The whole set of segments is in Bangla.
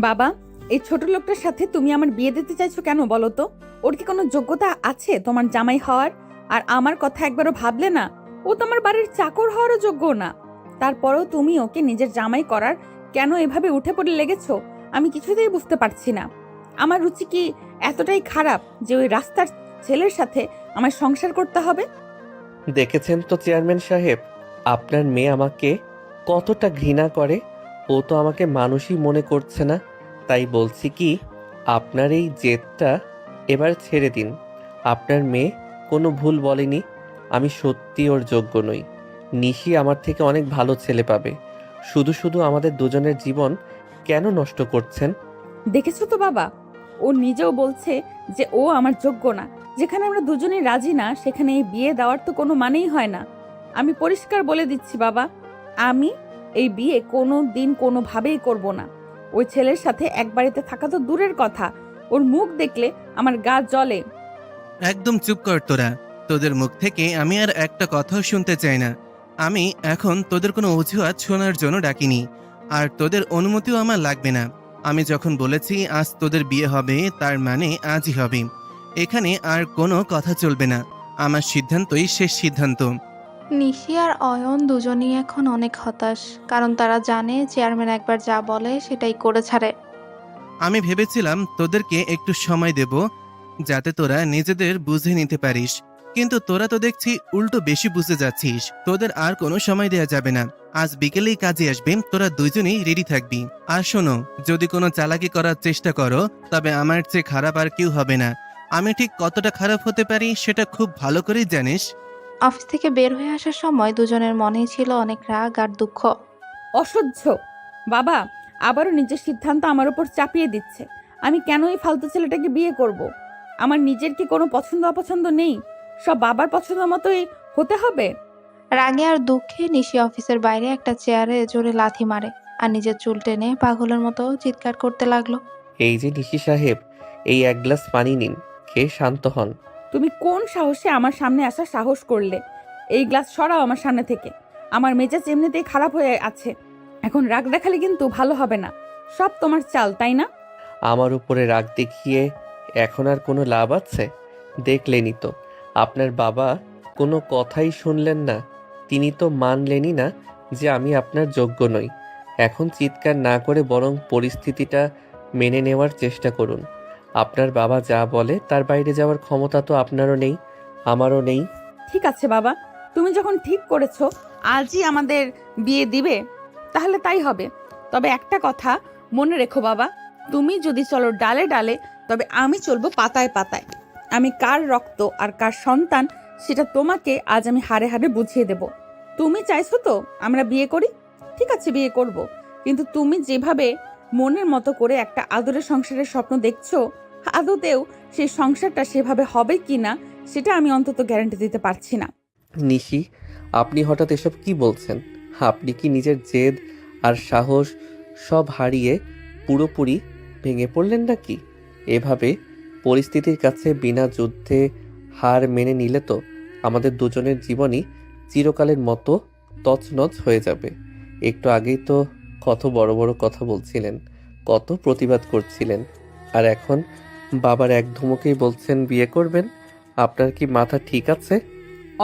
বাবা, এই ছোট লোকটার সাথে তুমি আমার বিয়ে দিতে চাইছো কেন বলো তো? ওর কি কোনো যোগ্যতা আছে তোমার জামাই হওয়ার? আর আমার কথা একবারও ভাবলে না? ও তো আমার বাড়ির চাকর হওয়ারও যোগ্য না। তারপরেও তুমি ওকে নিজের জামাই করার কেন এভাবে উঠে পড়ে লেগেছো? আমি কিছুতেই বুঝতে পারছি না। আমার রুচি কি এতটাই খারাপ যে ওই রাস্তার ছেলের সাথে আমার সংসার করতে হবে? দেখেছেন তো চেয়ারম্যান সাহেব, আপনার মেয়ে আমাকে কতটা ঘৃণা করে। ও তো আমাকে মানুষই মনে করছে না। তাই বলছি কি, আপনার এই জেদটা এবার ছেড়ে দিন। আপনার মেয়ে কোনো ভুল বলেনি। আমি সত্যি ওর যোগ্য নই। নিশি আমার থেকে অনেক ভালো ছেলে পাবে। শুধু শুধু আমাদের দুজনের জীবন কেন নষ্ট করছেন? দেখেছো তো বাবা, ও নিজেও বলছে যে ও আমার যোগ্য না। যেখানে আমরা দুজনেই রাজি না সেখানে এই বিয়ে দেওয়ার তো কোনো মানেই হয় না। আমি পরিষ্কার বলে দিচ্ছি বাবা, আমি এই বিয়ে কোনো দিন কোনোভাবেই করব না। ওই ছেলের সাথে এক বাড়িতে থাকা তো দূরের কথা, ওর মুখ দেখলে আমার গা জ্বলে। একদম চুপ কর তোরা। তোদের মুখ থেকে আমি আর একটা কথাও শুনতে চাই না। আমি এখন তোদের কোনো অজুহাত শোনার জন্য ডাকিনি, আর তোদের অনুমতিও আমার লাগবে না। আমি যখন বলেছি আজ তোদের বিয়ে হবে, তার মানে আজই হবে। এখানে আর কোনো কথা চলবে না। আমার সিদ্ধান্তই শেষ সিদ্ধান্ত। নিশি আর অয়ন দুজনেই এখন অনেক হতাশ, কারণ তারা জানে চেয়ারম্যান একবার যা বলে সেটাই করে ছাড়ে। আমি ভেবেছিলাম তোদেরকে একটু সময় দেব, যাতে তোরা নিজেদের বুঝে নিতে পারিস। কিন্তু তোরা তো দেখছি উল্টো বেশি বুঝে যাচ্ছিস। তোদের আর কোনো সময় দেয়া যাবে না। আজ বিকেলেই কাজে আসবি, তোরা দুইজনেই রেডি থাকবি। আর শোনো, যদি কোনো চালাকি করার চেষ্টা করো, তবে আমার চেয়ে খারাপ আর কেউ হবে না। আমি ঠিক কতটা খারাপ হতে পারি সেটা খুব ভালো করেই জানিস। অফিস থেকে বের হয়ে আসার সময় দুজনের মনেই ছিল অনেক রাগ আর দুঃখ। অসহ্য! বাবা আবারও নিজের সিদ্ধান্ত আমার উপর চাপিয়ে দিচ্ছে। আমি কেন এই ফালতু ছেলেটাকে বিয়ে করব? আমার নিজের কি কোনো পছন্দ অপছন্দ নেই? সব বাবার পছন্দ মতোই হতে হবে? রাগে আর দুঃখে নিশি অফিসের বাইরে একটা চেয়ারে জোরে লাথি মারে আর নিজের চুল টেনে পাগলের মতো চিৎকার করতে লাগলো। এই যে নিশি সাহেব, এই এক গ্লাস পানি নিন, খেয়ে শান্ত হন। তুমি কোন সাহসে আমার সামনে আসার সাহস করলে? এই গ্লাস সরাও আমার সামনে থেকে। আমার মেজাজ এমনিতেই খারাপ হয়ে আছে, এখন রাগ দেখালে কিন্তু ভালো হবে না। সব তোমার চাল, তাই না? আমার উপরে রাগ দেখিয়ে এখন আর কোনো লাভ আছে? দেখলেনই তো, আপনার বাবা কোনো কথাই শুনলেন না। তিনি তো মানলেনই না যে আমি আপনার যোগ্য নই। এখন চিৎকার না করে বরং পরিস্থিতিটা মেনে নেওয়ার চেষ্টা করুন। আপনার বাবা যা বলে তার বাইরে যাওয়ার ক্ষমতা তো আপনারও নেই, আমারও নেই। ঠিক আছে বাবা, তুমি যখন ঠিক করেছো আজই আমাদের বিয়ে দিবে, তাহলে তাই হবে। তবে একটা কথা মনে রেখো বাবা, তুমি যদি চলো ডালে ডালে, তবে আমি চলবো পাতায় পাতায়। আমি কার রক্ত আর কার সন্তান সেটা তোমাকে আজ আমি হাড়ে হাড়ে বুঝিয়ে দেব। তুমি চাইছো তো আমরা বিয়ে করি, ঠিক আছে বিয়ে করব। কিন্তু তুমি যেভাবে মনের মতো করে একটা আদরের সংসারের স্বপ্ন দেখছো, আদতেও সেই সংসারটা সেভাবে হবে কি না সেটা আমি অন্তত গ্যারান্টি দিতে পারছি না। নিশি, আপনি হঠাৎ এসব কি বলছেন? আপনি কি নিজের জেদ আর সাহস সব হারিয়ে পুরোপুরি ভেঙে পড়লেন নাকি? এভাবে পরিস্থিতির কাছে বিনা যুদ্ধে হার মেনে নিলে তো আমাদের দুজনের জীবনই চিরকালের মতো তছনছ হয়ে যাবে। একটু আগেই তো কত বড় বড় কথা বলছিলেন, কত প্রতিবাদ করছিলেন, আর এখন বাবার এক ধমকেই বলছেন বিয়ে করবেন। আপনার কি মাথা ঠিক আছে?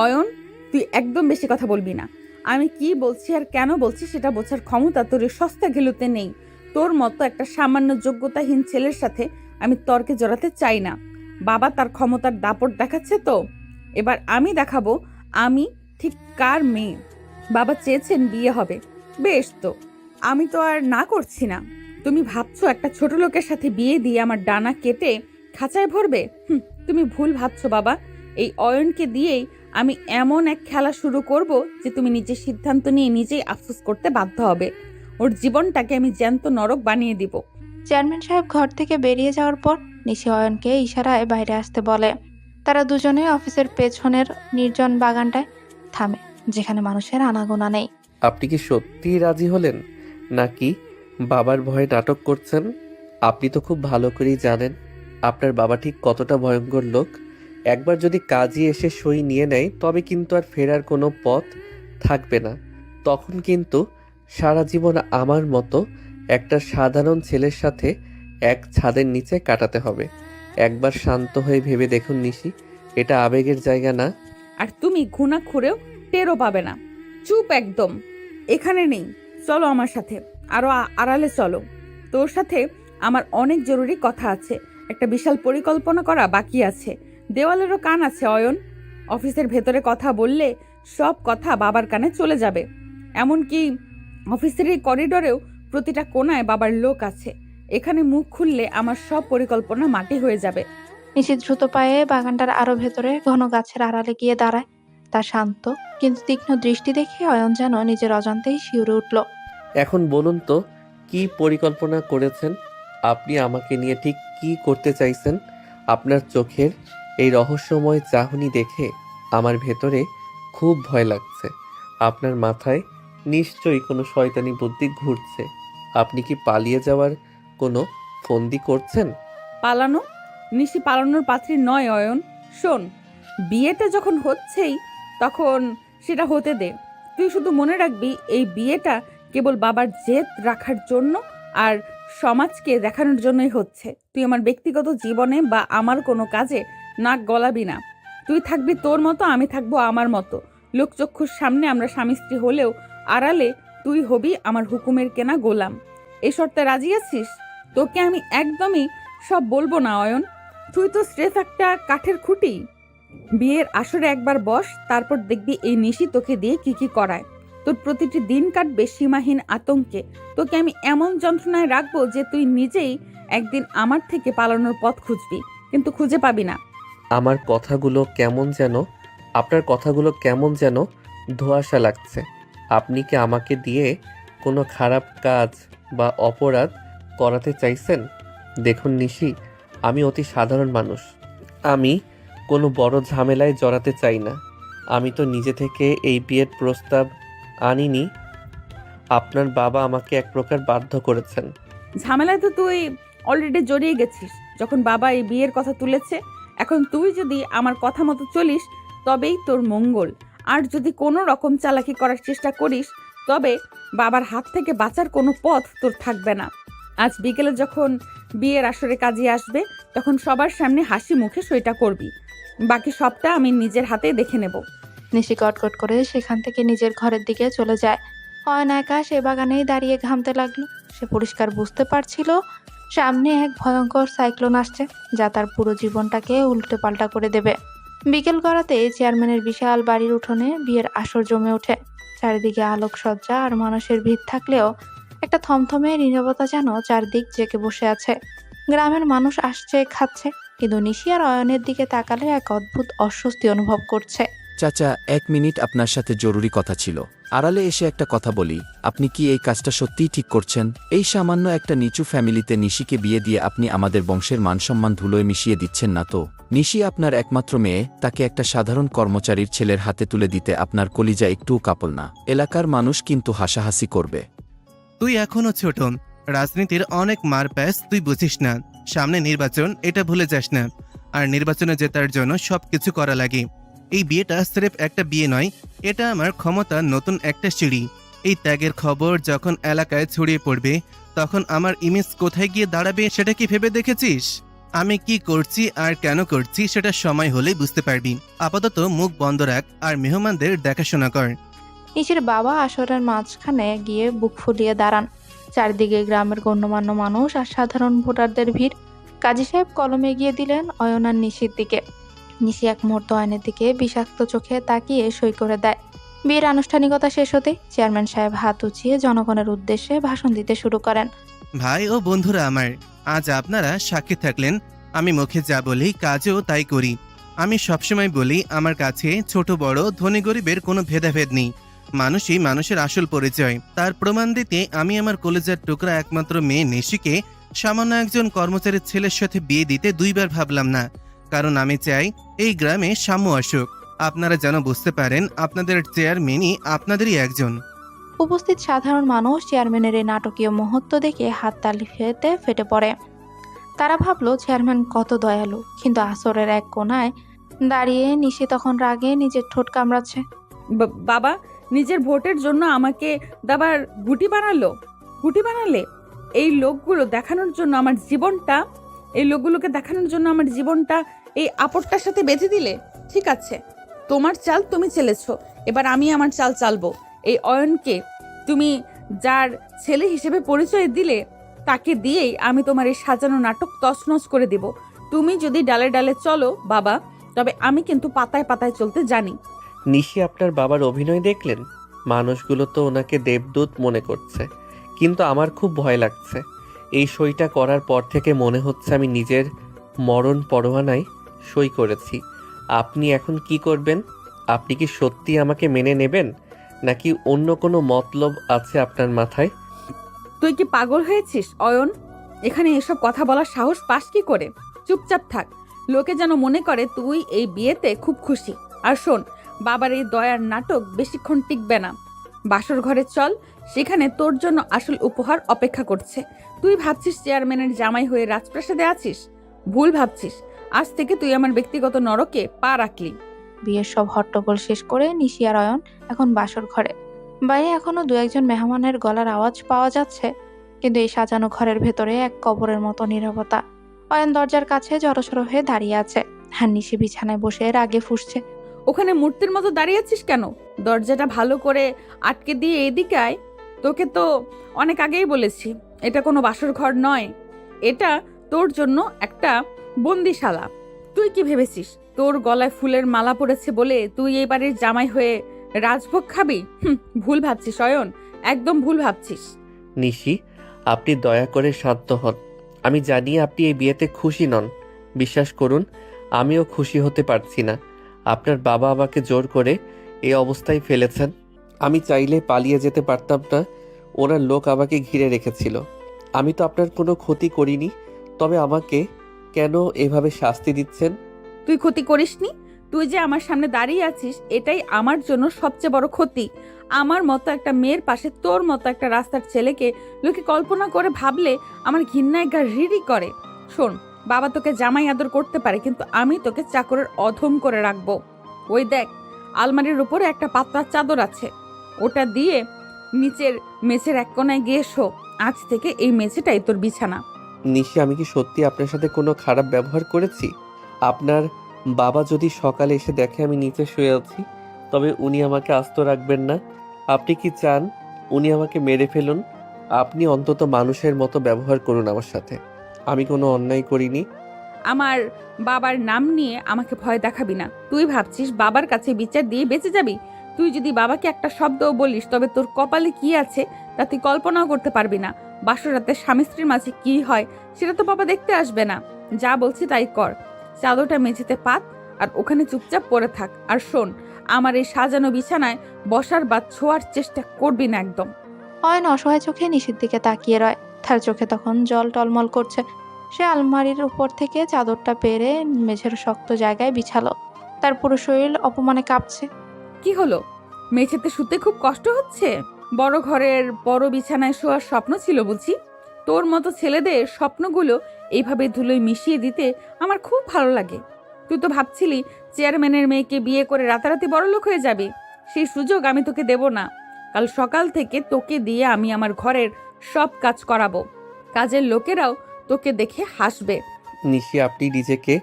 অয়ন, তুই একদম বেশি কথা বলবি না। আমি কি বলছি আর কেন বলছি সেটা বোঝার ক্ষমতা তোর এই সস্তা ঘিলুতে নেই। তোর মতো একটা সামান্য যোগ্যতাহীন ছেলের সাথে আমি তর্কে জড়াতে চাই না। বাবা তার ক্ষমতার দাপট দেখাচ্ছে তো, এবার আমি দেখাবো আমি ঠিক কার মেয়ে। বাবা চেয়েছেন বিয়ে হবে, বেশ তো, আমি তো আর না করছি না। তুমি ভাবছো একটা ছোট লোকের সাথে বিয়ে দিয়ে আমার ডানা কেটে খাঁচায় ভরবে? তুমি ভুল ভাবছো বাবা। এই অয়নকে দিয়েই আমি এমন এক খেলা শুরু করব যে তুমি নিজের সিদ্ধান্ত নিয়ে নিজেই আফসোস করতে বাধ্য হবে। ওর জীবনটাকে আমি জ্যান্ত নরক বানিয়ে দিব। চেয়ারম্যান সাহেব ঘর থেকে বেরিয়ে যাওয়ার পর নিশি অয়নকে ইশারায় বাইরে আসতে বলে। তারা দুজনে অফিসের পেছনের নির্জন বাগানটায় থামে, যেখানে মানুষের আনাগোনা নেই। আপনি কি সত্যিই রাজি হলেন, নাকি বাবার ভয়ে নাটক করছেন? আপনি তো খুব ভালো করেই জানেন আপনার বাবা ঠিক কতটা ভয়ঙ্কর লোক। একবার যদি কাজী এসে সই নিয়ে নেয় তবে কিন্তু আর ফেরার কোনো পথ থাকবে না। তখন কিন্তু সারা জীবন আমার মতো একটা সাধারণ ছেলের সাথে এক ছাদের নিচে কাটাতে হবে। একবার শান্ত হয়ে ভেবে দেখুন নিশি, এটা আবেগের জায়গা না। আর তুমি ঘুণাক্ষরেও টেরও পাবে না। চুপ একদম, এখানে নেই। চলো আমার সাথে, আরো আড়ালে চলো। তোর সাথে আমার অনেক জরুরি কথা আছে। একটা বিশাল পরিকল্পনা করা বাকি আছে। দেওয়ালেরও কান আছে অয়ন। অফিসের ভেতরে কথা বললে সব কথা বাবার কানে চলে যাবে। এমনকি অফিসের এই করিডোরেও প্রতিটা কোণায় বাবার লোক আছে। এখানে মুখ খুললে আমার সব পরিকল্পনা মাটি হয়ে যাবে। নিশি দ্রুত পায়ে বাগানটার আরো ভেতরে ঘন গাছের আড়ালে গিয়ে দাঁড়ায়। তার শান্ত কিন্তু তীক্ষ্ণ দৃষ্টি দেখে অয়ন যেন নিজের অজান্তেই শিউরে উঠল। এখন বলুন তো, কি পরিকল্পনা করেছেন? আপনি আমাকে নিয়ে ঠিক কি করতে চাইছেন? আপনার চোখের এই রহস্যময় চাহনি দেখে আমার ভেতরে খুব ভয় লাগছে। আপনার মাথায় নিশ্চয়ই কোনো শয়তানি বুদ্ধি ঘুরছে। আপনি কি পালিয়ে যাওয়ার কোনো ফন্দি করছেন? পালানো? নিশি পালানোর পাত্রী নয় অয়ন। শোন, বিয়েটা যখন হচ্ছেই তখন সেটা হতে দে। তুই শুধু মনে রাখবি এই বিয়েটা কেবল বাবার জেদ রাখার জন্য আর সমাজকে দেখানোর জন্যই হচ্ছে। তুই আমার ব্যক্তিগত জীবনে বা আমার কোনো কাজে নাক গলাবি না। তুই থাকবি তোর মতো, আমি থাকবো আমার মতো। লোকচক্ষুর সামনে আমরা স্বামী স্ত্রী হলেও আড়ালে তুই হবি আমার হুকুমের কেনা গোলাম। এই শর্তে রাজি আছিস? তোকে আমি একদমই সব বলবো না অয়ন। তুই তো স্রেফ একটা কাঠের খুঁটি। বিয়ের আসরে একবার বস, তারপর দেখবি এই নিশি তোকে দিয়ে কি কি করায়। তোর প্রতিটি দিন কাটবে সীমাহীন আতঙ্কে। তোকে আমি এমন যন্ত্রণায় রাখবো যে তুই নিজেই একদিন আমার থেকে পালানোর পথ খুঁজবি, কিন্তু খুঁজে পাবি না। আমার কথাগুলো কেমন যেন, আপনার কথাগুলো কেমন যেন ধোঁয়াশা লাগছে। আপনি কি আমাকে দিয়ে কোনো খারাপ কাজ বা অপরাধ করাতে চাইছেন? দেখুন নিশি, আমি অতি সাধারণ মানুষ। আমি কোনো বড় ঝামেলায় জড়াতে চাই না। আমি তো নিজে থেকে এই বিয়ের প্রস্তাব আনিনি। আপনার বাবা আমাকে এক প্রকার বাধ্য করেছেন। ঝামেলায় তো তুই অলরেডি জড়িয়ে গেছিস যখন বাবা এই বিয়ের কথা তুলেছে। এখন তুই যদি আমার কথা মতো চলিস তবেই তোর মঙ্গল। আর যদি কোনো রকম চালাকি করার চেষ্টা করিস তবে বাবার হাত থেকে বাঁচার কোনো পথ তোর থাকবে না। আজ বিকেলে যখন বিয়ের আসরে কাজে আসবে তখন সবার সামনে হাসি মুখে সইটা করবি। বাকি সবটা আমি নিজের হাতে দেখে নেব। নিশি কটকট করে সেখান থেকে নিজের ঘরের দিকে চলে যায়। অয়ন একা সে বাগানেই দাঁড়িয়ে ঘামতে লাগলো। সে পরিষ্কার বুঝতে পারছিল সামনে এক ভয়ঙ্কর সাইক্লোন আসছে, যা তার পুরো জীবনটাকে উল্টে পাল্টা করে দেবে। বিকেল গড়াতে চেয়ারম্যানের বিশাল বাড়ির উঠোনে বিয়ের আসর জমে ওঠে। চারিদিকে আলোকসজ্জা আর মানুষের ভিড় থাকলেও একটা থমথমে নীরবতা যেন চারদিক জেঁকে বসে আছে। গ্রামের মানুষ আসছে খাচ্ছে, কিন্তু নিশি আর অয়নের দিকে তাকালে এক অদ্ভুত অস্বস্তি অনুভব করছে। চাচা, 1 মিনিট আপনার সাথে জরুরি কথা ছিল। আড়ালে এসে একটা কথা বলি, আপনি কি এই কাজটা সত্যিই ঠিক করছেন? এই সামান্য একটা নিচু ফ্যামিলিতে নিশিকে বিয়ে দিয়ে আপনি আমাদের বংশের মানসম্মান ধুলোয় মিশিয়ে দিচ্ছেন না তো? নিশি আপনার একমাত্র মেয়ে, তাকে একটা সাধারণ কর্মচারীর ছেলের হাতে তুলে দিতে আপনার কলিজা একটুও কাঁপল না? এলাকার মানুষ কিন্তু হাসাহাসি করবে। তুই এখনো ছোট, রাজনীতির অনেক মারপ্যাচ তুই বুঝিস না। সামনে নির্বাচন, এটা ভুলে যাস না। আর নির্বাচনে জেতার জন্য সবকিছু করা লাগে। এই বিয়েটা স্রেফ একটা বিয়ে নয়, এটা আমার ক্ষমতার নতুন একটা সিঁড়ি। এই ত্যাগের খবর যখন এলাকায় ছড়িয়ে পড়বে তখন আমার ইমেজ কোথায় গিয়ে দাঁড়াবে সেটা কি ভেবে দেখেছিস? আমি কি করছি আর কেন করছি সেটা সময় হলেই বুঝতে পারবি। আপাতত মুখ বন্ধ রাখ আর মেহমানদের দেখাশোনা কর। নিশির বাবা আসরের মাঝখানে গিয়ে বুক ফুলিয়ে দাঁড়ান। চারদিকে গ্রামের গণ্যমান্য মানুষ আর সাধারণ ভোটারদের ভিড়। কাজী সাহেব কলম এগিয়ে দিলেন অয়ন আর নিশির দিকে। নিশি এক মুহূর্ত অয়নের দিকে বিষাক্ত চোখে তাকিয়ে সই করে দেয়। বিয়ের আনুষ্ঠানিকতা শেষ হতে চেয়ারম্যান সাহেব হাত উঁচিয়ে জনগণের উদ্দেশ্যে ভাষণ দিতে শুরু করেন। ভাই ও বন্ধুরা আমার, আজ আপনারা সাক্ষী থাকলেন। আমি মুখে যা বলি কাজেও তাই করি। আমি সবসময় বলি আমার কাছে ছোট বড় ধনী গরিবের কোনো ভেদাভেদ নেই। মানুষই মানুষের আসল পরিচয়। তার প্রমাণ দিতে আমি আমার কলেজের টুকরা একমাত্র মেয়ে নিশিকে সামান্য একজন কর্মচারীর ছেলের সাথে বিয়ে দিতে দুইবার ভাবলাম না। কারণ আমি চাই এই গ্রামে সাম্য আসুক। আপনারা যেন বুঝতে পারেন আপনাদের চেয়ারম্যানই আপনাদেরই একজন। উপস্থিত সাধারণ মানুষ চেয়ারম্যানের এই নাটকীয় মুহূর্ত দেখে হাততালি ফেটে ফেটে পড়ে। তারা ভাবলো চেয়ারম্যান কত দয়ালু, কিন্তু আসরের এক কোণায় দাঁড়িয়ে নিশি তখন রাগে নিজের ঠোঁট কামড়াচ্ছে। বাবা নিজের ভোটের জন্য আমাকে দাবার গুটি বানালে? এই লোকগুলোকে দেখানোর জন্য আমার জীবনটা এই আপদটার সাথে বেঁধে দিলে? ঠিক আছে, তোমার চাল তুমি চেলেছো, এবার আমি আমার চাল চালবো। এই অয়নকে তুমি যার ছেলে হিসেবে পরিচয় দিলে, তাকে দিয়েই আমি তোমার এই সাজানো নাটক তছনছ করে দিব। তুমি যদি ডালে ডালে চলো বাবা, তবে আমি কিন্তু পাতায় পাতায় চলতে জানি। নিশি, আপনার বাবার অভিনয় দেখলেন? মানুষগুলো তো ওনাকে দেবদূত মনে করছে, কিন্তু আমার খুব ভয় লাগছে। এই সইটা করার পর থেকে মনে হচ্ছে আমি নিজের মরণ পরোয়ানায় সই করেছি। আপনি এখন কি করবেন? আপনি কি সত্যি আমাকে মেনে নেবেন, নাকি অন্য কোনো মতলব আছে আপনার মাথায়? তুই কি পাগল হয়েছিস অয়ন? এখানে এসব কথা বলার সাহস পাস কি করে? চুপচাপ থাক, লোকে যেন মনে করে তুই এই বিয়েতে খুব খুশি। আর শোন, বাবার এই দয়ার নাটক বেশিক্ষণ টিকবে না। বাসর ঘরে চল, সেখানে তোর জন্য আসল উপহার অপেক্ষা করছে। তুই ভাবছিস চেয়ারম্যানের জামাই হয়ে রাজপ্রাসাদে আছিস? ভুল ভাবছিস। আজ থেকে তুই আমার ব্যক্তিগত নরকে পা রাখলি। বিয়ের সব হট্টগোল শেষ করে নিশি আর অয়ন এখন বাসর ঘরে। বাইরে এখনো দু একজন মেহমানের গলার আওয়াজ পাওয়া যাচ্ছে, কিন্তু এই সাজানো ঘরের ভেতরে এক কবরের মতো নীরবতা। অয়ন দরজার কাছে জড়সড় হয়ে দাঁড়িয়ে আছে, আর নিশি বিছানায় বসে রাগে ফুঁসছে। ওখানে মূর্তির মতো দাঁড়িয়ে আছিস কেন? দরজাটা ভালো করে আটকে দিয়ে এদিকে আয়। তোকে তো অনেক আগেই বলেছি, এটা কোনো বাসর ঘর নয়, এটা তোর জন্য একটা বন্দিশালা। তুই কি ভেবেছিস তোর গলায় ফুলের মালা পড়েছে বলে তুই এই বাড়ির জামাই হয়ে রাজভোগ খাবি? ভুল ভাবছিস অয়ন, একদম ভুল ভাবছিস। নিশি, আপনি দয়া করে শান্ত হন। আমি জানি আপনি এই বিয়েতে খুশি নন। বিশ্বাস করুন, আমিও খুশি হতে পারছি না। আপনার বাবা আমাকে জোর করে এই অবস্থায় ফেলেছেন। আমি চাইলে পালিয়ে যেতে পারতাম না, ওনার লোক আমাকে ঘিরে রেখেছিল। আমি তো আপনার কোনো ক্ষতি করিনি, তবে আমাকে কেন এভাবে শাস্তি দিচ্ছেন? তুই ক্ষতি করিসনি, তুই যে আমার সামনে দাঁড়িয়ে আছিস এটাই আমার জন্য সবচেয়ে বড় ক্ষতি। আমার মতো একটা মেয়ের পাশে তোর মতো একটা রাস্তার ছেলেকে লোকে কল্পনা করে ভাবলে আমার ঘৃণায় গা রিড়ি করে। শোন, বাবা তোকে জামাই আদর করতে পারে, কিন্তু আমি তোকে চাকরের অধম করে রাখবো। ওই দেখ, আলমারির উপরে একটা পাতলা চাদর আছে, ওটা দিয়ে নিচের মেঝের এক কোনায় গিয়ে শো। আজ থেকে এই মেঝেটাই তোর বিছানা। নিশি, আমি কি সত্যি আপনার সাথে কোনো খারাপ ব্যবহার করেছি? আপনার বাবা যদি সকালে এসে দেখে আমি নিচে শুয়ে আছি, তবে উনি আমাকে আস্ত রাখবেন না। আপনি কি চান উনি আমাকে মেরে ফেলুন? আপনি অন্তত মানুষের মতো ব্যবহার করুন আমার সাথে। আমি কোনো অন্যায় করিনি। আমার বাবার নাম নিয়ে আমাকে ভয় দেখাবি না। তুই ভাবছিস বাবার কাছে বিচার দিয়ে বেঁচে যাবি? তুই যদি বাবাকে একটা শব্দও বলিস, তবে তোর কপালে কি আছে তা তুই কল্পনাও করতে পারবি না। বাসরাতে স্বামী স্ত্রীর মাঝে কি হয় সেটা তো বাবা দেখতে আসবে না। যা বলছি তাই কর, চাদরটা মেঝেতে পাত আর ওখানে চুপচাপ পড়ে থাক। আর শোন, আমার এই সাজানো বিছানায় বসার বা ছোঁয়ার চেষ্টা করবি না একদম। অয়ন অসহায় চোখে নিশির দিকে তাকিয়ে রয়, তার চোখে তখন জল টলমল করছে। সে আলমারির উপর থেকে চাদরটা পেরে মেঝের শক্ত জায়গায় বিছালো। তার পুরো শরীর অপমানে কাঁপছে। কি হলো? মেঝেতে শুতে খুব কষ্ট হচ্ছে? বড় ঘরের বড় বিছানায় শোয়ার স্বপ্ন ছিল বুঝি? তোর মতো ছেলেদের স্বপ্নগুলো এইভাবে ধুলোয় মিশিয়ে দিতে আমার খুব ভালো লাগে। তুই তো ভাবছিলি চেয়ারম্যানের মেয়েকে বিয়ে করে রাতারাতি বড়লোক হয়ে যাবি। সেই সুযোগ আমি তোকে দেব না। কাল সকাল থেকে তোকে দিয়ে আমি আমার ঘরের সব কাজ করাবো। কাজের লোকেরাও তোকে দেখে হাসবে। নিশি, আপনি নিজেকে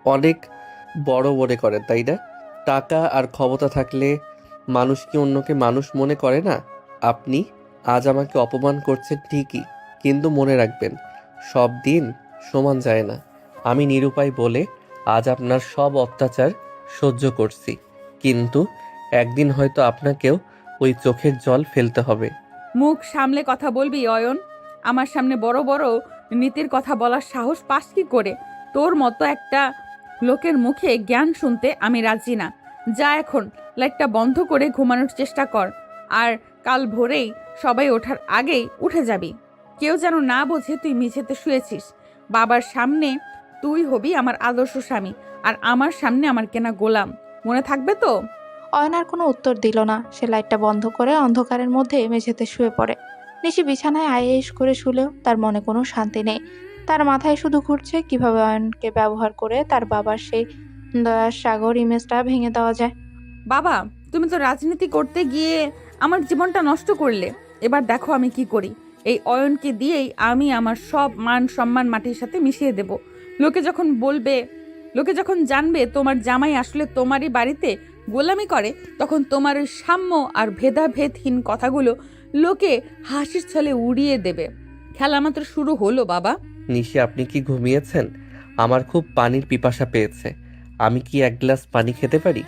অনেক বড় মনে করেন, তাই না? টাকা আর ক্ষমতা থাকলে মানুষ কি অন্যকে মানুষ মনে করে না? আপনি আজ আমাকে অপমান করছেন ঠিকই, কিন্তু মনে রাখবেন, সব দিন সমান যায় না। আমি নিরুপায় বলে আজ আপনার সব অত্যাচার সহ্য করছি, কিন্তু একদিন হয়তো আপনাকেও ওই চোখের জল ফেলতে হবে। মুখ সামলে কথা বলবি অয়ন। আমার সামনে বড় বড় নীতির কথা বলার সাহস পাস কি করে? তোর মতো একটা লোকের মুখে জ্ঞান শুনতে আমি রাজি না। যা এখন লাইটটা বন্ধ করে ঘুমানোর চেষ্টা কর, আর কাল ভোরেই সবাই ওঠার আগেই উঠে যাবি। কেউ যেন না বোঝে তুই মেঝেতে শুয়েছিস। বাবার সামনে তুই হবি আমার আদর্শ স্বামী, আর আমার সামনে আমার কেনা গোলাম। মনে থাকবে তো? অয়ন আর কোনো উত্তর দিল না। সে লাইটটা বন্ধ করে অন্ধকারের মধ্যে মেঝেতে শুয়ে পড়ে। নিশি বিছানায় আয়েশ করে শুলেও তার মনে কোনো শান্তি নেই। তার মাথায় শুধু ঘুরছে কিভাবে অয়নকে ব্যবহার করে তার বাবার সেই দয়ার সাগর ইমেজটা ভেঙে দেওয়া যায়। বাবা, তুমি তো রাজনীতি করতে গিয়ে আমার জীবনটা নষ্ট করলে। এবার দেখো আমি কি করি। এই অয়নকে দিয়েই আমি আমার সব মান সম্মান মাটির সাথে মিশিয়ে দেব। লোকে যখন জানবে তোমার জামাই আসলে তোমারই বাড়িতে গোলামি করে, তখন তোমার ওই সাম্য আর ভেদাভেদহীন কথাগুলো লোকে হাসির ছলে উড়িয়ে দেবে। খেলা মাত্র শুরু হলো বাবা। নিশি, আপনি কি ঘুমিয়েছেন? আমার খুব পানির পিপাসা পেয়েছে। আমি কি এক গ্লাস পানি খেতে পারি?